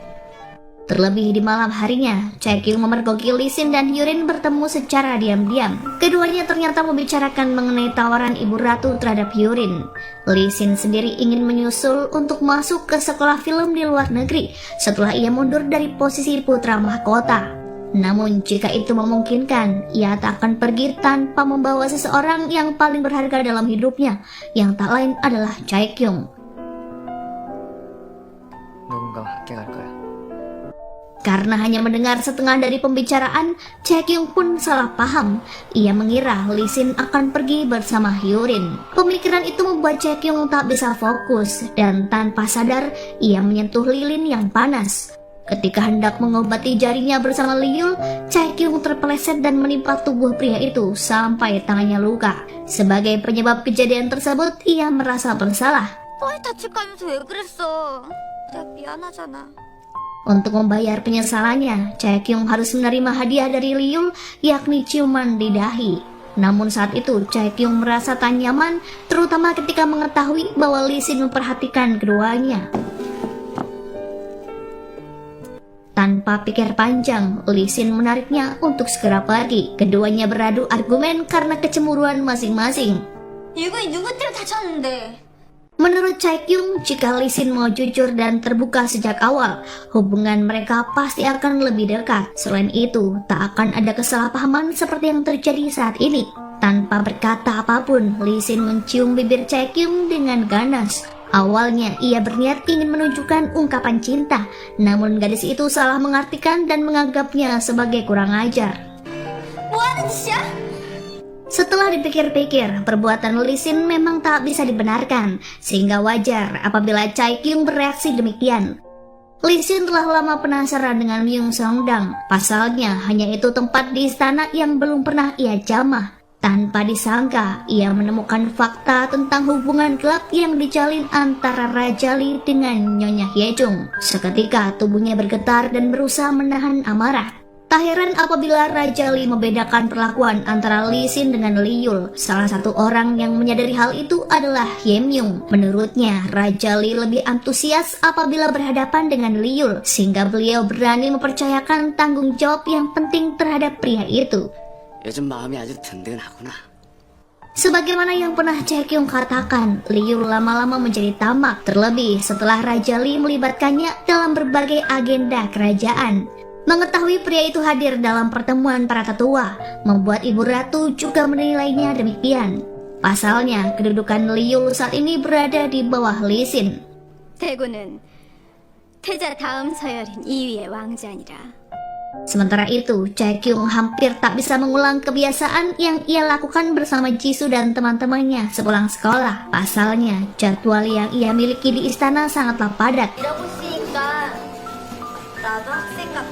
Terlebih di malam harinya, Chae Kyung memergoki Lee Sin dan Hyurin bertemu secara diam-diam. Keduanya ternyata membicarakan mengenai tawaran Ibu Ratu terhadap Hyurin. Lee Sin sendiri ingin menyusul untuk masuk ke sekolah film di luar negeri setelah ia mundur dari posisi putra mahkota. Namun jika itu memungkinkan, ia tak akan pergi tanpa membawa seseorang yang paling berharga dalam hidupnya, yang tak lain adalah Chae Kyung. 누군가와 함께 갈 거야. Karena hanya mendengar setengah dari pembicaraan, Chae Kyung pun salah paham. Ia mengira Lee Sin akan pergi bersama Hyurin. Pemikiran itu membuat Chae Kyung tak bisa fokus dan tanpa sadar ia menyentuh lilin yang panas. Ketika hendak mengobati jarinya bersama Liul, Chae-kyung terpeleset dan menimpa tubuh pria itu sampai tangannya luka. Sebagai penyebab kejadian tersebut, ia merasa bersalah. 뻘 다칠까면서 왜 그랬어? 내가 미안하잖아. Untuk membayar penyesalannya, Chae-kyung harus menerima hadiah dari Liul, yakni ciuman di dahi. Namun saat itu, Chae-kyung merasa tak nyaman, terutama ketika mengetahui bahwa Lee Sin memperhatikan keduanya. Tanpa pikir panjang, Lee Sin menariknya untuk segera pergi. Keduanya beradu argumen karena kecemburuan masing-masing. 이분이 누구 때문에 다쳤는데? Menurut Chae-kyung, jika Lee Sin mau jujur dan terbuka sejak awal, hubungan mereka pasti akan lebih dekat. Selain itu, tak akan ada kesalahpahaman seperti yang terjadi saat ini. Tanpa berkata apapun, Lee Sin mencium bibir Chae-kyung dengan ganas. Awalnya ia berniat ingin menunjukkan ungkapan cinta, namun gadis itu salah mengartikan dan menganggapnya sebagai kurang ajar. 뭐하는 짓이야? Setelah dipikir-pikir, perbuatan Lee Sin memang tak bisa dibenarkan, sehingga wajar apabila Chae-kyung bereaksi demikian. Lee Sin telah lama penasaran dengan Myung Songdang, pasalnya hanya itu tempat di istana yang belum pernah ia jamah. Tanpa disangka, ia menemukan fakta tentang hubungan gelap yang dijalin antara Raja Lee dengan Nyonya Hyejung. Seketika tubuhnya bergetar dan berusaha menahan amarah. Tak heran apabila Raja Lee membedakan perlakuan antara Lee Sin dengan Liul. Salah satu orang yang menyadari hal itu adalah Hyemyung. Menurutnya, Raja Lee lebih antusias apabila berhadapan dengan Liul, sehingga beliau berani mempercayakan tanggung jawab yang penting terhadap pria itu. 요즘 마음이 아주 든든하구나. Sebagaimana yang pernah Chae-kyung katakan, Liul lama-lama menjadi tamak, terlebih setelah Raja Lee melibatkannya dalam berbagai agenda kerajaan. Mengetahui pria itu hadir dalam pertemuan para tetua, membuat Ibu Ratu juga menilainya demikian. Pasalnya, kedudukan Liul saat ini berada di bawah Lee Sin. 대구는 태자 다음 서열인 2위의 왕자니라. Sementara itu, Chae-kyung hampir tak bisa mengulang kebiasaan yang ia lakukan bersama Jisoo dan teman-temannya sepulang sekolah. Pasalnya, jadwal yang ia miliki di istana sangatlah padat. 이러고 있으니까 나도 학생 같아.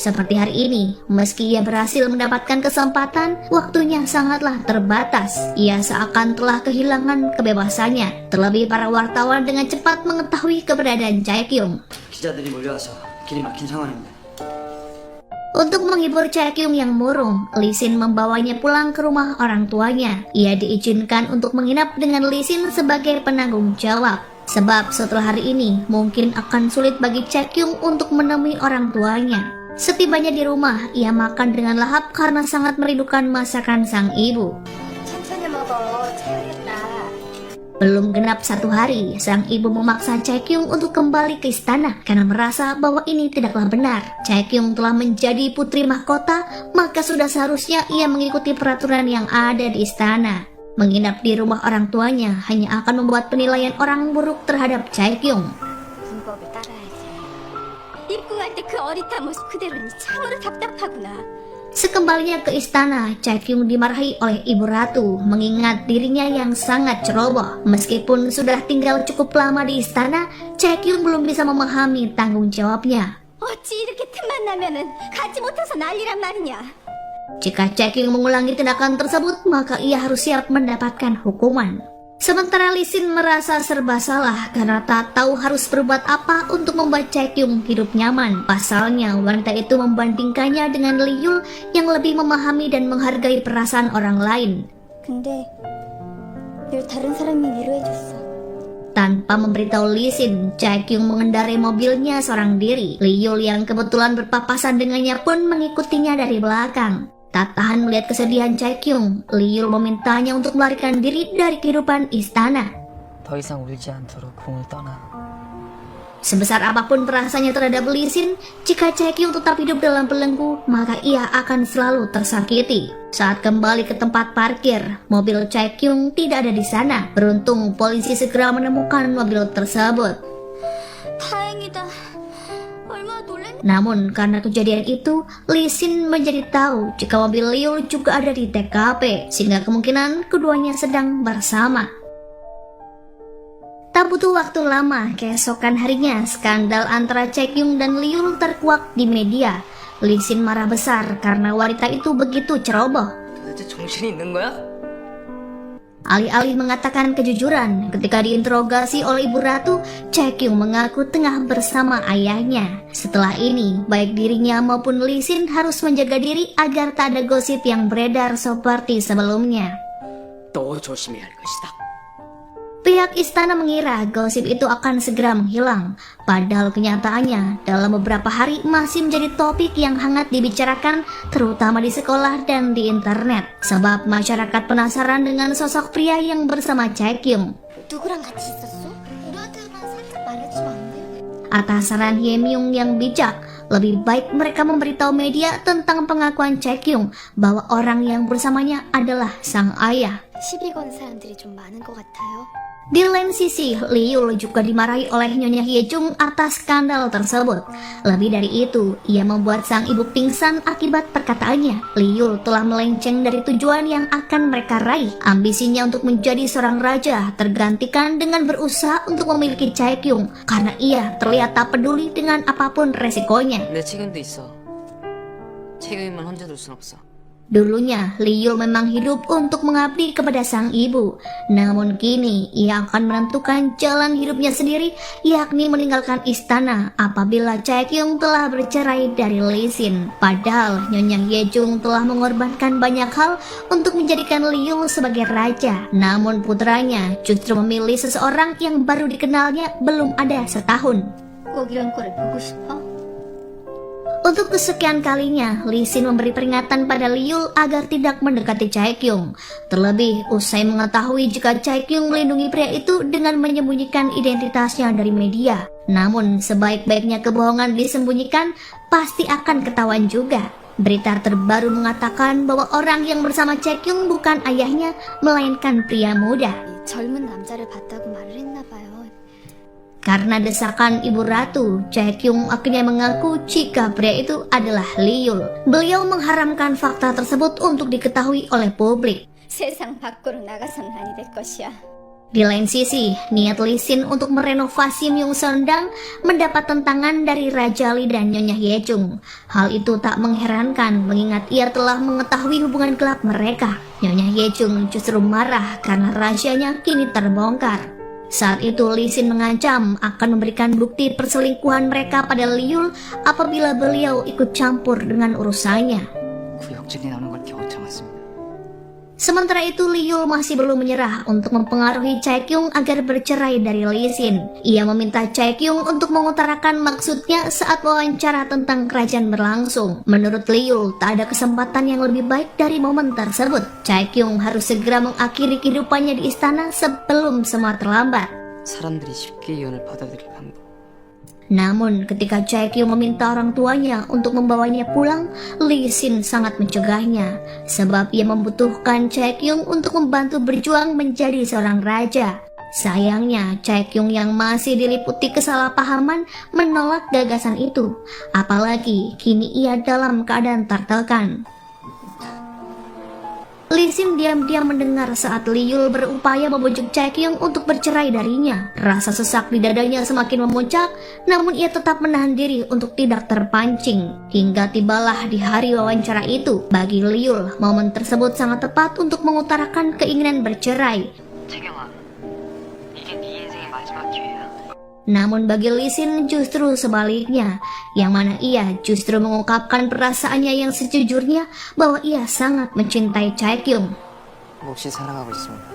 Seperti hari ini, meski ia berhasil mendapatkan kesempatan, waktunya sangatlah terbatas. Ia seakan telah kehilangan kebebasannya. Terlebih para wartawan dengan cepat mengetahui keberadaan Chae-kyung. 기자들이 몰려와서 길이 막힌 상황입니다. Untuk menghibur Chae-kyung yang murung, Lee Sin membawanya pulang ke rumah orang tuanya. Ia diizinkan untuk menginap dengan Lee Sin sebagai penanggung jawab. Sebab setelah hari ini, mungkin akan sulit bagi Chae-kyung untuk menemui orang tuanya. Setibanya di rumah, ia makan dengan lahap karena sangat merindukan masakan sang ibu. 천천히 먹어. 체하겠다. Belum genap 1 hari, sang ibu memaksa Chae-kyung untuk kembali ke istana karena merasa bahwa ini tidaklah benar. Chae-kyung telah menjadi putri mahkota, maka sudah seharusnya ia mengikuti peraturan yang ada di istana. Menginap di rumah orang tuanya hanya akan membuat penilaian orang buruk terhadap Chae-kyung. 문법을 따라야지. 입궁할 때 그 어릿한 모습 그대로니 참으로 답답하구나. Sekembalinya ke istana, Chae-kyung dimarahi oleh Ibu Ratu mengingat dirinya yang sangat ceroboh. Meskipun sudah tinggal cukup lama di istana, Chae-kyung belum bisa memahami tanggung jawabnya. 어찌 이렇게 틈만 나면은 가지 못해서 난리란 말이냐. Jika Chae-kyung mengulangi tindakan tersebut, maka ia harus siap mendapatkan hukuman. Sementara Lee Sin merasa serba salah karena tak tahu harus berbuat apa untuk membuat Chae-kyung hidup nyaman. Pasalnya, wanita itu membandingkannya dengan Liul yang lebih memahami dan menghargai perasaan orang lain. 근데 늘 다른 사람이 위로해줬어. Tanpa memberitahu Lee Sin, Chae-kyung mengendarai mobilnya seorang diri. Liul yang kebetulan berpapasan dengannya pun mengikutinya dari belakang. Tak tahan melihat kesedihan Chae-kyung, Liul memintanya untuk melarikan diri dari kehidupan istana. 더 이상 울지 않도록 궁을 떠나. Sebesar apapun perasaannya terhadap Lee Sin, jika Chae-kyung tetap hidup dalam belenggu, maka ia akan selalu tersakiti. Saat kembali ke tempat parkir, mobil Chae-kyung tidak ada di sana. Beruntung polisi segera menemukan mobil tersebut. 다행이다. 얼마나 놀랐. Namun karena kejadian itu, Lee Sin menjadi tahu jika mobil Liul juga ada di TKP, sehingga kemungkinan keduanya sedang bersama. Tak butuh waktu lama, keesokan harinya skandal antara Chaekyung dan Liul terkuak di media. Lee Sin marah besar karena wanita itu begitu ceroboh. 도대체 정신이 있는 거야? Alih-alih mengatakan kejujuran, ketika diinterogasi oleh Ibu Ratu, Chaekyung mengaku tengah bersama ayahnya. Setelah ini, baik dirinya maupun Lee Sin harus menjaga diri agar tak ada gosip yang beredar seperti sebelumnya. 더 조심해야 할 것이다. Pihak istana mengira gosip itu akan segera menghilang, padahal kenyataannya dalam beberapa hari masih menjadi topik yang hangat dibicarakan, terutama di sekolah dan di internet. Sebab masyarakat penasaran dengan sosok pria yang bersama Chaekyung. 누구랑 같이 있었어? 우리한테만 살짝 말해주면 안 돼? Atas saran Hyemyung yang bijak, lebih baik mereka memberitahu media tentang pengakuan Chaekyung bahwa orang yang bersamanya adalah sang ayah. 시비 거는 사람들이 좀 많은 것 같아요. Di lain sisi, Liul juga dimarahi oleh Nyonya Hyejung atas skandal tersebut. Lebih dari itu, ia membuat sang ibu pingsan akibat perkataannya. Liul telah melenceng dari tujuan yang akan mereka raih. Ambisinya untuk menjadi seorang raja tergantikan dengan berusaha untuk memiliki Chaekyung karena ia terlihat tak peduli dengan apapun resikonya. 내 책임도 있어. 책임만 혼자 둘 순 없어. Dulunya, Liul memang hidup untuk mengabdi kepada sang ibu. Namun kini, ia akan menentukan jalan hidupnya sendiri, yakni meninggalkan istana apabila Chaekyung telah bercerai dari Lee Sin. Padahal, Nyonya Hyejung telah mengorbankan banyak hal untuk menjadikan Liul sebagai raja. Namun putranya justru memilih seseorang yang baru dikenalnya belum ada setahun. 꼭 이런 꼴을 보고 싶어? Untuk kesekian kalinya, Lee Sin memberi peringatan pada Liul agar tidak mendekati Chaekyung. Terlebih, usai mengetahui jika Chaekyung melindungi pria itu dengan menyembunyikan identitasnya dari media. Namun, sebaik-baiknya kebohongan disembunyikan, pasti akan ketahuan juga. Berita terbaru mengatakan bahwa orang yang bersama Chaekyung bukan ayahnya, melainkan pria muda. 이 젊은 남자를 봤다고 말을 했나 봐요. Karena desakan Ibu Ratu, Chaekyung akhirnya mengaku jika pria itu adalah Liul. Beliau mengharamkan fakta tersebut untuk diketahui oleh publik. 세상 밖으로 나가서는 아니 될 것이야. Di lain sisi, niat Lee Sin untuk merenovasi Myeongseondang mendapat tentangan dari Raja Lee dan Nyonya Hyejung. Hal itu tak mengherankan mengingat ia telah mengetahui hubungan gelap mereka. Nyonya Hyejung justru marah karena rahasianya kini terbongkar. Saat itu Lee Sin mengancam akan memberikan bukti perselingkuhan mereka pada Liul apabila beliau ikut campur dengan urusannya. 구역질이 나오는 걸 겨우 참았습니다. Sementara itu Liul masih belum menyerah untuk mempengaruhi Chaekyung agar bercerai dari Lee Sin. Ia meminta Chaekyung untuk mengutarakan maksudnya saat wawancara tentang kerajaan berlangsung. Menurut Liul, tak ada kesempatan yang lebih baik dari momen tersebut. Chaekyung harus segera mengakhiri kehidupannya di istana sebelum semua terlambat. 사람들이 쉽게 이혼을 받아들일 방법. Namun ketika Chaekyung meminta orang tuanya untuk membawanya pulang, Lee Sin sangat mencegahnya sebab ia membutuhkan Chaekyung untuk membantu berjuang menjadi seorang raja. Sayangnya Chaekyung yang masih diliputi kesalahpahaman menolak gagasan itu, apalagi kini ia dalam keadaan tertekan. Lee Sin diam-diam mendengar saat Liul berupaya membujuk Chaekyung untuk bercerai darinya. Rasa sesak di dadanya semakin memuncak, namun ia tetap menahan diri untuk tidak terpancing. Hingga tibalah di hari wawancara itu. Bagi Liul, momen tersebut sangat tepat untuk mengutarakan keinginan bercerai. 채경아, 이게 네 인생의 마지막 기회야. Namun bagi Lee Sin justru sebaliknya, yang mana ia justru mengungkapkan perasaannya yang sejujurnya bahwa ia sangat mencintai Chaekyung. 몹시 사랑하고 있습니다.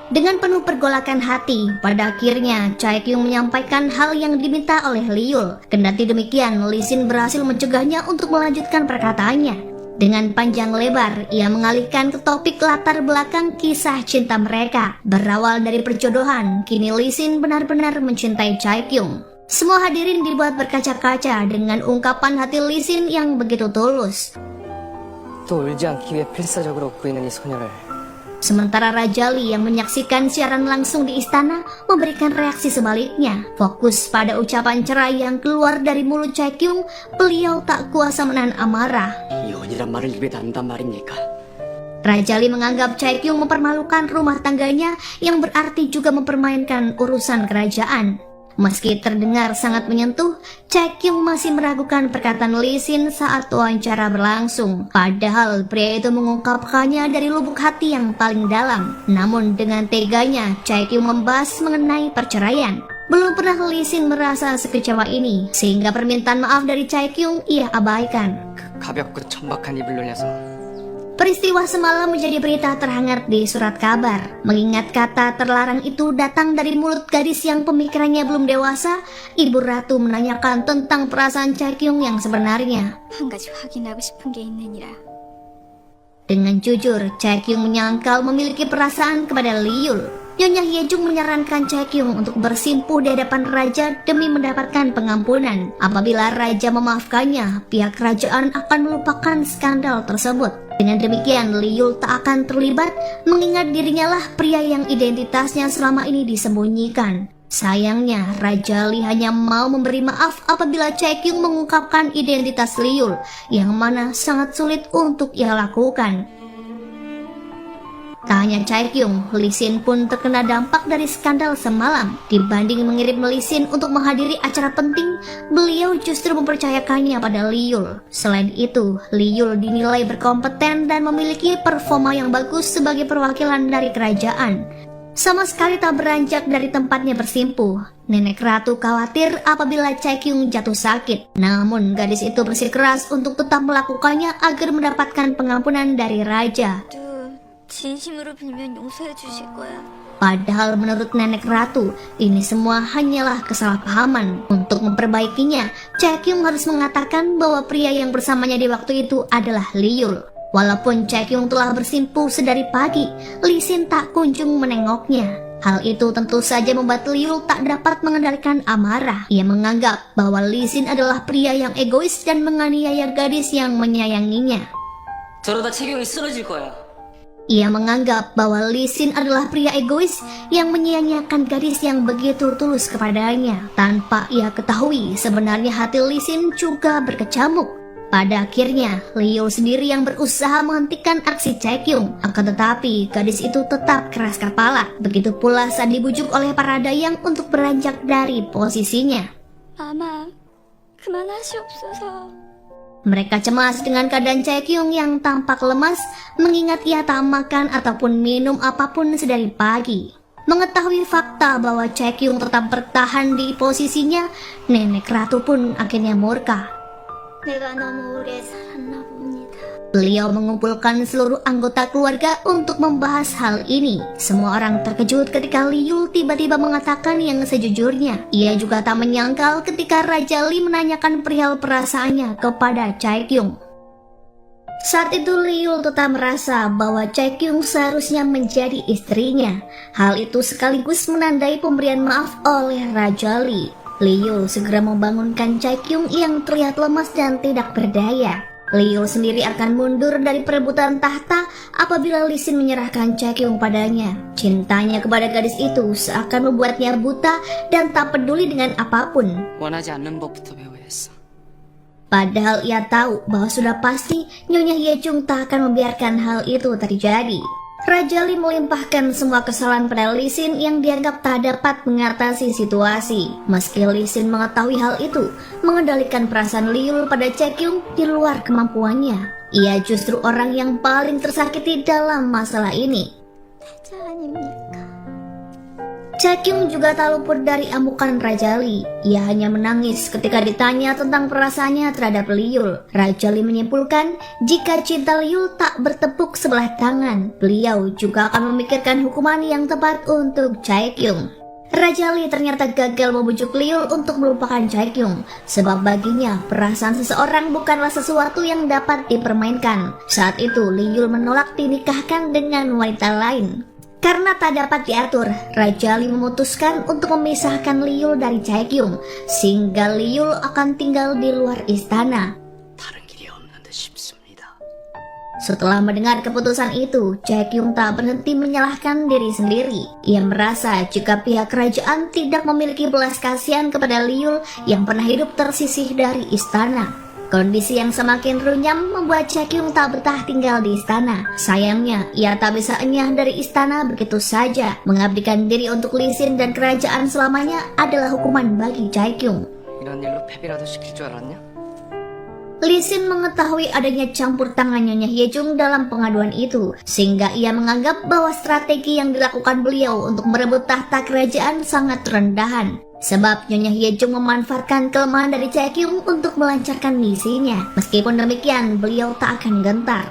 Dengan penuh pergolakan hati, pada akhirnya Chaekyung menyampaikan hal yang diminta oleh Liul. Kendati demikian, Lee Sin berhasil mencegahnya untuk melanjutkan perkataannya. Dengan panjang lebar, ia mengalihkan ke topik latar belakang kisah cinta mereka. Berawal dari perjodohan, kini Lee Sin benar-benar mencintai Chaekyung. Semua hadirin dibuat berkaca-kaca dengan ungkapan hati Lee Sin yang begitu tulus. 또 울지 않기 위해 필사적으로 구히는 이 소녀를 Sementara Raja Lee yang menyaksikan siaran langsung di istana memberikan reaksi sebaliknya. Fokus pada ucapan cerai yang keluar dari mulut Chaekyung, beliau tak kuasa menahan amarah. 이혼이란 말을 입에 담단 말입니까? Raja Li menganggap Chaekyung mempermalukan rumah tangganya yang berarti juga mempermainkan urusan kerajaan. Meski terdengar sangat menyentuh, Chaekyung masih meragukan perkataan Lee Sin saat wawancara berlangsung. Padahal pria itu mengungkapkannya dari lubuk hati yang paling dalam. Namun dengan teganya, Chaekyung membahas mengenai perceraian. Belum pernah Lee Sin merasa sekecewa ini, sehingga permintaan maaf dari Chaekyung ia abaikan. 가볍고 천박한 입을 놀려서 Peristiwa semalam menjadi berita terhangat di surat kabar. Mengingat kata terlarang itu datang dari mulut gadis yang pemikirannya belum dewasa, Ibu Ratu menanyakan tentang perasaan Chaekyung yang sebenarnya. 한 가지 확인하고 싶은 게 있느니라. Dengan jujur, Chaekyung menyangkal memiliki perasaan kepada Liyul. Nyonya Hyejung menyarankan Chaekyung untuk bersimpuh di hadapan raja demi mendapatkan pengampunan. Apabila raja memaafkannya, pihak kerajaan akan melupakan skandal tersebut. Dengan demikian, Liyul tak akan terlibat, mengingat dirinya lah pria yang identitasnya selama ini disembunyikan. Sayangnya, Raja Li hanya mau memberi maaf apabila Chaekyung mengungkapkan identitas Liyul, yang mana sangat sulit untuk ia lakukan. Tak hanya Chaekyung, Lee Sin pun terkena dampak dari skandal semalam. Dibanding mengirim Lee Sin untuk menghadiri acara penting, beliau justru mempercayakannya pada Liyul. Selain itu, Liyul dinilai berkompeten dan memiliki performa yang bagus sebagai perwakilan dari kerajaan. Sama sekali tak beranjak dari tempatnya bersimpuh. Nenek Ratu khawatir apabila Chaekyung jatuh sakit. Namun gadis itu bersikeras untuk tetap melakukannya agar mendapatkan pengampunan dari raja. 진심으로 빌면 용서해 주실 거야. Padahal menurut Nenek Ratu, ini semua hanyalah kesalahpahaman. Untuk memperbaikinya, Chaekyung harus mengatakan bahwa pria yang bersamanya di waktu itu adalah Liyul. Walaupun Chaekyung telah bersimpuh sedari pagi, Lee Sin tak kunjung menengoknya. Hal itu tentu saja membuat Liyul tak dapat mengendalikan amarah. Ia menganggap bahwa Lee Sin adalah pria yang egois dan menganiaya gadis yang menyayanginya. 저러다 채경이 쓰러질 거야. Ia menganggap bahwa Lee Sin adalah pria egois yang menyia-nyiakan gadis yang begitu tulus kepadanya. Tanpa ia ketahui, sebenarnya hati Lee Sin juga berkecamuk. Pada akhirnya, Liyul sendiri yang berusaha menghentikan aksi Chaekyung. Akan tetapi, gadis itu tetap keras kepala. Begitu pula saat dibujuk oleh para dayang untuk beranjak dari posisinya. 아마 그만하시옵소서. Mereka cemas dengan keadaan Chaekyung yang tampak lemas, mengingat ia tak makan ataupun minum apapun sedari pagi. Mengetahui fakta bahwa Chaekyung tetap bertahan di posisinya, Nenek Ratu pun akhirnya murka. 내가 너무 오래 살았나 봅니다. Beliau mengumpulkan seluruh anggota keluarga untuk membahas hal ini. Semua orang terkejut ketika Liyul tiba-tiba mengatakan yang sejujurnya. Ia juga tak menyangkal ketika Raja Li menanyakan perihal perasaannya kepada Chaekyung. Saat itu Liyul tetap merasa bahwa Chaekyung seharusnya menjadi istrinya. Hal itu sekaligus menandai pemberian maaf oleh Raja Li. Liyul segera membangunkan Chaekyung yang terlihat lemas dan tidak berdaya. Liyul sendiri akan mundur dari perebutan tahta apabila Lee Sin menyerahkan Chaekyung padanya. Cintanya kepada gadis itu seakan membuatnya buta dan tak peduli dengan apapun. 원하지 않는 법부터 배워야 했어. Padahal ia tahu bahwa sudah pasti Nyonya Hyejung tak akan membiarkan hal itu terjadi. Raja Li melimpahkan semua kesalahan pada Lee Sin yang dianggap tak dapat mengatasi situasi. Meski Lee Sin mengetahui hal itu, mengendalikan perasaan Liyul pada Chaekyung di luar kemampuannya. Ia justru orang yang paling tersakiti dalam masalah ini. 자 아닙니까? Chaekyung juga tak luput dari amukan Raja Li. Ia hanya menangis ketika ditanya tentang perasaannya terhadap Liyul. Raja Li menyimpulkan jika cinta Liyul tak bertepuk sebelah tangan, beliau juga akan memikirkan hukuman yang tepat untuk Chaekyung. Raja Li ternyata gagal membujuk Liyul untuk melupakan Chaekyung, sebab baginya perasaan seseorang bukanlah sesuatu yang dapat dipermainkan. Saat itu Liyul menolak dinikahkan dengan wanita lain. Karena tak dapat diatur, Raja Li memutuskan untuk memisahkan Liyul dari Chaekyung, sehingga Liyul akan tinggal di luar istana. 다른 길이 없는 듯 싶습니다. Setelah mendengar keputusan itu, Chaekyung tak berhenti menyalahkan diri sendiri. Ia merasa jika pihak kerajaan tidak memiliki belas kasihan kepada Liyul yang pernah hidup tersisih dari istana. Kondisi yang semakin runyam membuat Chaekyung tak betah tinggal di istana. Sayangnya, ia tak bisa enyah dari istana begitu saja. Mengabdikan diri untuk Lee Sin dan kerajaan selamanya adalah hukuman bagi Chaekyung. 이런 일로 패비라도 시킬 줄 알았냐? Lee Sin mengetahui adanya campur tangan Nyonya Hyejung dalam pengaduan itu, sehingga ia menganggap bahwa strategi yang dilakukan beliau untuk merebut tahta kerajaan sangat rendahan. Sebab Nyonya Hyejung memanfaatkan kelemahan dari Chaekyung untuk melancarkan misinya. Meskipun demikian, beliau tak akan gentar.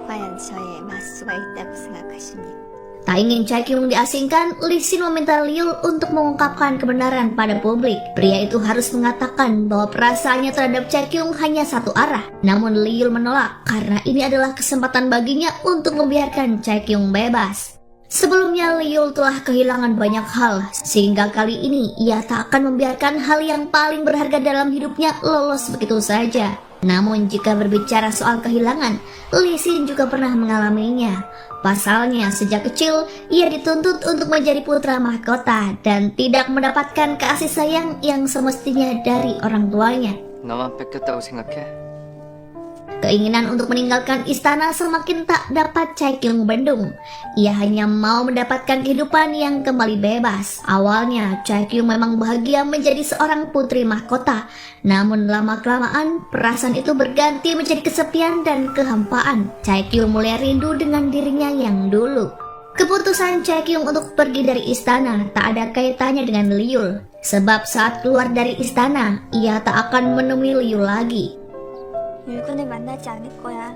과연 저의 맞수가 있다고 생각하십니까? Tak ingin Chaekyung diasingkan, Lee Sin meminta Liul untuk mengungkapkan kebenaran pada publik. Pria itu harus mengatakan bahwa perasaannya terhadap Chaekyung hanya satu arah. Namun Liul menolak karena ini adalah kesempatan baginya untuk membiarkan Chaekyung bebas. Sebelumnya Liul telah kehilangan banyak hal, sehingga kali ini ia tak akan membiarkan hal yang paling berharga dalam hidupnya lolos begitu saja. Namun jika berbicara soal kehilangan, Lee Sin juga pernah mengalaminya. Pasalnya sejak kecil ia dituntut untuk menjadi putra mahkota dan tidak mendapatkan kasih sayang yang semestinya dari orang tuanya. 너만 뺏겼다고 생각해? Keinginan untuk meninggalkan istana semakin tak dapat Chaekyung bendung. Ia hanya mau mendapatkan kehidupan yang kembali bebas. Awalnya Chaekyung memang bahagia menjadi seorang putri mahkota. Namun lama-kelamaan perasaan itu berganti menjadi kesepian dan kehampaan. Chaekyung mulai rindu dengan dirinya yang dulu. Keputusan Chaekyung untuk pergi dari istana tak ada kaitannya dengan Liul. Sebab saat keluar dari istana, ia tak akan menemui Liul lagi. 율군을 만나지 않을 거야.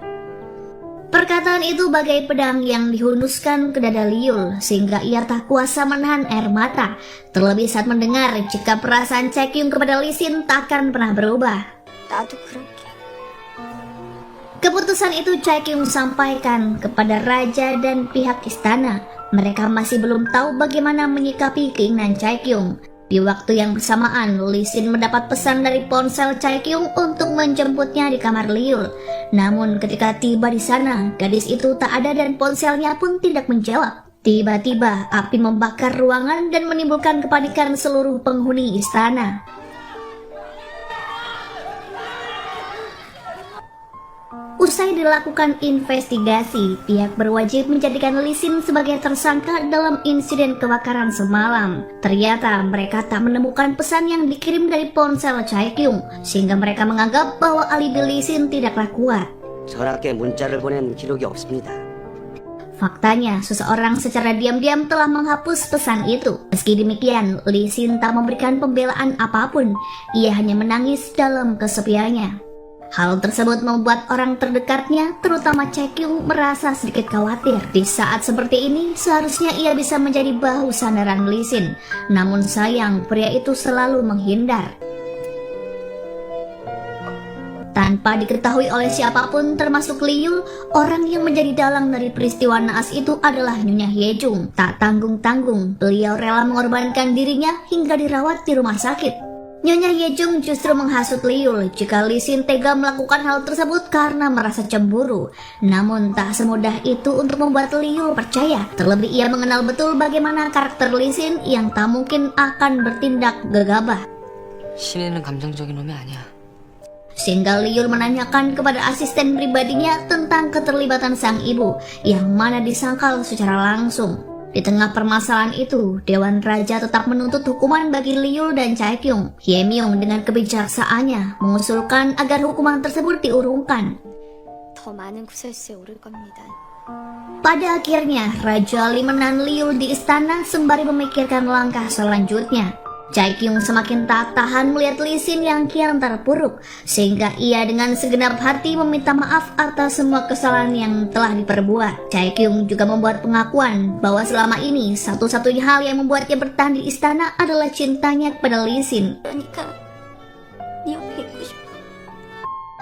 Perkataan itu bagai pedang yang dihunuskan ke dada Liul, sehingga ia tak kuasa menahan air mata. Terlebih saat mendengar jika perasaan Chaekyung kepada Lee Sin tak akan pernah berubah. 나도 그렇게. Keputusan itu Chaekyung sampaikan kepada raja dan pihak istana. Mereka masih belum tahu bagaimana menyikapi keinginan Chaekyung. Di waktu yang bersamaan, Lee Sin mendapat pesan dari ponsel Chaekyung untuk menjemputnya di kamar Liul. Namun ketika tiba di sana, gadis itu tak ada dan ponselnya pun tidak menjawab. Tiba-tiba api membakar ruangan dan menimbulkan kepanikan seluruh penghuni istana. Usai dilakukan investigasi, pihak berwajib menjadikan Lee Sin sebagai tersangka dalam insiden kebakaran semalam. Ternyata mereka tak menemukan pesan yang dikirim dari ponsel Chaekyung, sehingga mereka menganggap bahwa alibi Lee Sin tidaklah kuat. 저렇게 문자를 보낸 기록이 없습니다. Faktanya, seseorang secara diam-diam telah menghapus pesan itu. Meski demikian, Lee Sin tak memberikan pembelaan apapun. Ia hanya menangis dalam kesepiannya. Hal tersebut membuat orang terdekatnya, terutama Chaekyung, merasa sedikit khawatir. Di saat seperti ini, seharusnya ia bisa menjadi bahu sandaran Lee Sin. Namun sayang, pria itu selalu menghindar. Tanpa diketahui oleh siapapun termasuk Liul, orang yang menjadi dalang dari peristiwa naas itu adalah Nyonya Hyejung. Tak tanggung-tanggung, beliau rela mengorbankan dirinya hingga dirawat di rumah sakit. Nyonya Hyejung justru menghasut Liul jika Lee Sin tega melakukan hal tersebut karena merasa cemburu. Namun tak semudah itu untuk membuat Liul percaya. Terlebih ia mengenal betul bagaimana karakter Lee Sin yang tak mungkin akan bertindak gegabah. 신이는 감정적인 놈이 아니야. Sehingga Liul menanyakan kepada asisten pribadinya tentang keterlibatan sang ibu yang mana disangkal secara langsung. Di tengah permasalahan itu, Dewan Raja tetap menuntut hukuman bagi Liul dan Chaekyung. Hyemyung dengan kebijaksaannya mengusulkan agar hukuman tersebut diurungkan. 더 많은 구설수에 오를 겁니다. Pada akhirnya, Raja Lee menahan Liul di istana sembari memikirkan langkah selanjutnya. Chaekyung semakin tak tahan melihat Lee Sin yang kian terpuruk, sehingga ia dengan segenap hati meminta maaf atas semua kesalahan yang telah diperbuat. Chaekyung juga membuat pengakuan bahwa selama ini satu-satunya hal yang membuatnya bertahan di istana adalah cintanya kepada Lee Sin. 그러니까 네 옆에 있고 싶어.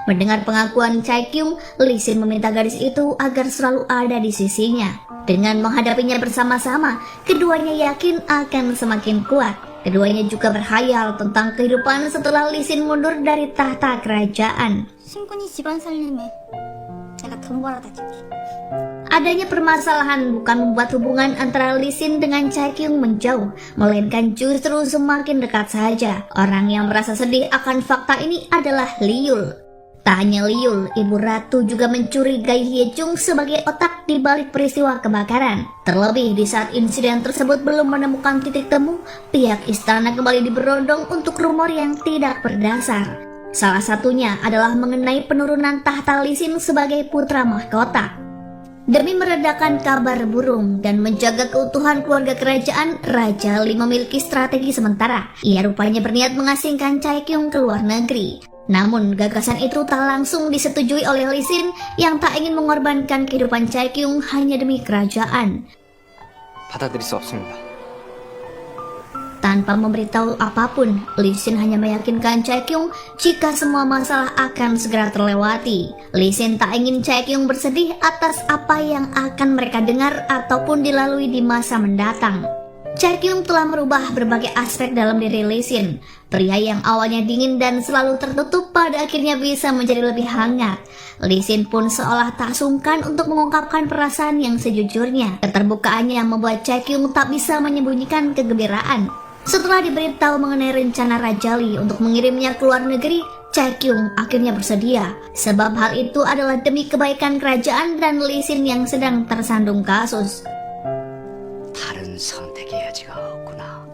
Mendengar pengakuan Chaekyung, Lee Sin meminta gadis itu agar selalu ada di sisinya. Dengan menghadapinya bersama-sama, keduanya yakin akan semakin kuat. Keduanya juga berhayal tentang kehidupan setelah Lee Sin mundur dari tahta kerajaan. 신군이 집안 살림에 내가 돈 벌어다 줄게. Adanya permasalahan bukan membuat hubungan antara Lee Sin dengan Chaekyung menjauh, melainkan justru semakin dekat saja. Orang yang merasa sedih akan fakta ini adalah Liul. Tak hanya Liul, Ibu Ratu juga mencurigai Hyejung sebagai otak di balik peristiwa kebakaran. Terlebih di saat insiden tersebut belum menemukan titik temu, pihak istana kembali diberondong untuk rumor yang tidak berdasar. Salah satunya adalah mengenai penurunan tahta Lee Sin sebagai putra mahkota. Demi meredakan kabar burung dan menjaga keutuhan keluarga kerajaan, Raja Lee memiliki strategi sementara. Ia rupanya berniat mengasingkan Chaekyung ke luar negeri. Namun gagasan itu tak langsung disetujui oleh Lee Sin yang tak ingin mengorbankan kehidupan Chaekyung hanya demi kerajaan. 받아들일 수 없습니다. Tanpa memberitahu apapun, Lee Sin hanya meyakinkan Chaekyung jika semua masalah akan segera terlewati. Lee Sin tak ingin Chaekyung bersedih atas apa yang akan mereka dengar ataupun dilalui di masa mendatang. Chaekyung telah merubah berbagai aspek dalam diri Lee Sin. Pria yang awalnya dingin dan selalu tertutup pada akhirnya bisa menjadi lebih hangat. Lee Sin pun seolah tak sungkan untuk mengungkapkan perasaan yang sejujurnya. Keterbukaannya membuat Chaekyung tak bisa menyembunyikan kegembiraan. Setelah diberitahu mengenai rencana Raja Lee untuk mengirimnya ke luar negeri, Chaekyung akhirnya bersedia. Sebab hal itu adalah demi kebaikan kerajaan dan Lee Sin yang sedang tersandung kasus. 다른 선택의 여지가 없구나.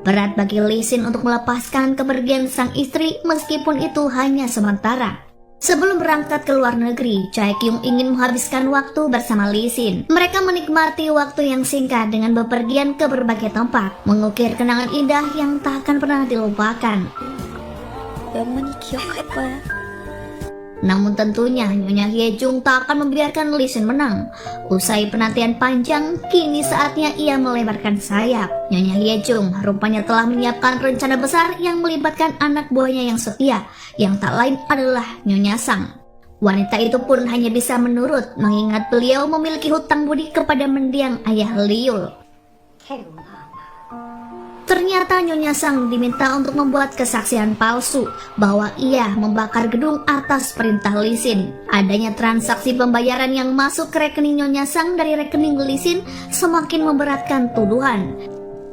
Berat bagi Lee Sin untuk melepaskan kepergian sang istri meskipun itu hanya sementara. Sebelum berangkat ke luar negeri, Chaekyung ingin menghabiskan waktu bersama Lee Sin. Mereka menikmati waktu yang singkat dengan bepergian ke berbagai tempat, mengukir kenangan indah yang tak akan pernah dilupakan. 영원히 기억할 거야. Namun tentunya Nyonya Hyejung tak akan membiarkan Lee Sin menang. Usai penantian panjang, kini saatnya ia melebarkan sayap. Nyonya Hyejung rupanya telah menyiapkan rencana besar yang melibatkan anak buahnya yang setia, yang tak lain adalah Nyonya Sang. Wanita itu pun hanya bisa menurut, mengingat beliau memiliki hutang budi kepada mendiang ayah Liul. Ternyata Nyonya Sang diminta untuk membuat kesaksian palsu bahwa ia membakar gedung atas perintah Lee Sin. Adanya transaksi pembayaran yang masuk ke rekening Nyonya Sang dari rekening Lee Sin semakin memberatkan tuduhan.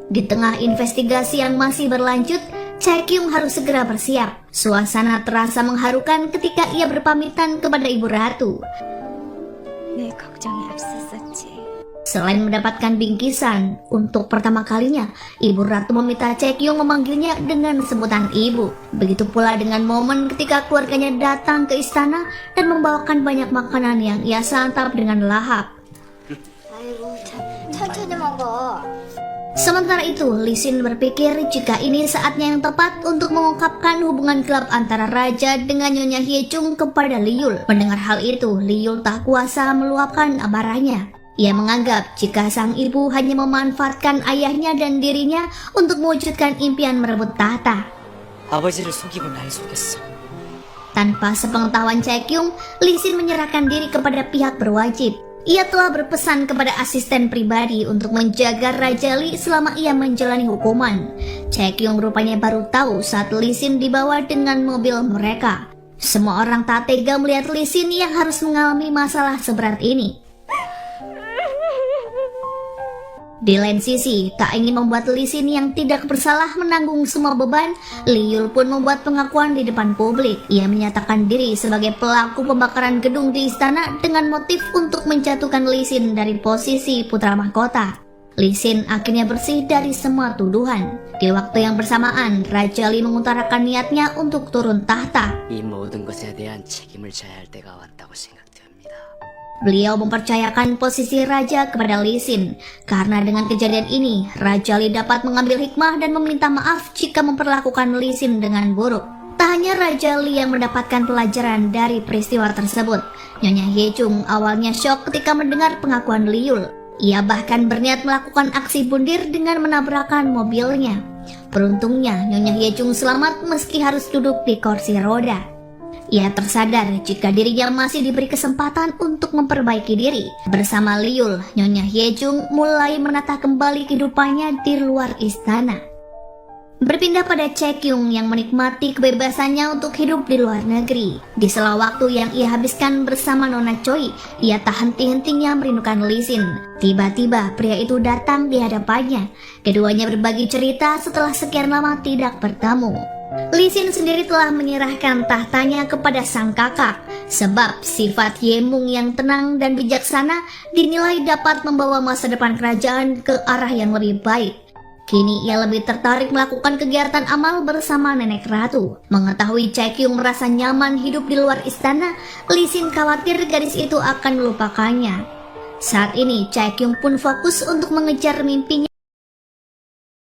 Di tengah investigasi yang masih berlanjut, Chaekyung harus segera bersiap. Suasana terasa mengharukan ketika ia berpamitan kepada Ibu Ratu. 내 걱정이 앞섰었지. Selain mendapatkan bingkisan, untuk pertama kalinya, Ibu Ratu meminta Chaekyung memanggilnya dengan sebutan ibu. Begitu pula dengan momen ketika keluarganya datang ke istana dan membawakan banyak makanan yang ia santap dengan lahap. 아이고, 천천히 먹어. Sementara itu, Lee Sin berpikir jika ini saatnya yang tepat untuk mengungkapkan hubungan gelap antara Raja dengan Nyonya Hyejung kepada Liul. Mendengar hal itu, Liul tak kuasa meluapkan amarahnya. Ia menganggap jika sang ibu hanya memanfaatkan ayahnya dan dirinya untuk mewujudkan impian merebut tahta. 아버지를 속이고 날 속였어. Tanpa sepengetahuan Chaekyung, Lee Sin menyerahkan diri kepada pihak berwajib. Ia telah berpesan kepada asisten pribadi untuk menjaga Raja Lee selama ia menjalani hukuman. Chaekyung rupanya baru tahu saat Lee Sin dibawa dengan mobil mereka. Semua orang tak tega melihat Lee Sin yang harus mengalami masalah seberat ini. Di lain sisi, tak ingin membuat Lee Sin yang tidak bersalah menanggung semua beban, Liul pun membuat pengakuan di depan publik. Ia menyatakan diri sebagai pelaku pembakaran gedung di istana dengan motif untuk menjatuhkan Lee Sin dari posisi putra mahkota. Lee Sin akhirnya bersih dari semua tuduhan. Di waktu yang bersamaan, Raja Lee mengutarakan niatnya untuk turun tahta. 이 모든 것에 대한 책임을 져야 할 때가 왔다고 생각됩니다. Beliau mempercayakan posisi raja kepada Lee Sin. Karena dengan kejadian ini, Raja Lee dapat mengambil hikmah dan meminta maaf jika memperlakukan Lee Sin dengan buruk. Tak hanya Raja Lee yang mendapatkan pelajaran dari peristiwa tersebut. Nyonya Hyejung awalnya syok ketika mendengar pengakuan Liul. Ia bahkan berniat melakukan aksi bundir dengan menabrakkan mobilnya. Beruntungnya, Nyonya Hyejung selamat meski harus duduk di kursi roda. Ia tersadar jika dirinya masih diberi kesempatan untuk memperbaiki diri. Bersama Liul, Nyonya Hyejung mulai menata kembali kehidupannya di luar istana. Berpindah pada Chaekyung yang menikmati kebebasannya untuk hidup di luar negeri. Di sela waktu yang ia habiskan bersama Nona Choi, ia tak henti-hentinya merindukan Lee Sin. Tiba-tiba pria itu datang di hadapannya. Keduanya berbagi cerita setelah sekian lama tidak bertemu. Li Xin sendiri telah menyerahkan tahtanya kepada sang kakak, sebab sifat Ye Mung yang tenang dan bijaksana dinilai dapat membawa masa depan kerajaan ke arah yang lebih baik. Kini ia lebih tertarik melakukan kegiatan amal bersama nenek ratu. Mengetahui Cai Qiong merasa nyaman hidup di luar istana, Li Xin khawatir gadis itu akan melupakannya. Saat ini Cai Qiong pun fokus untuk mengejar mimpinya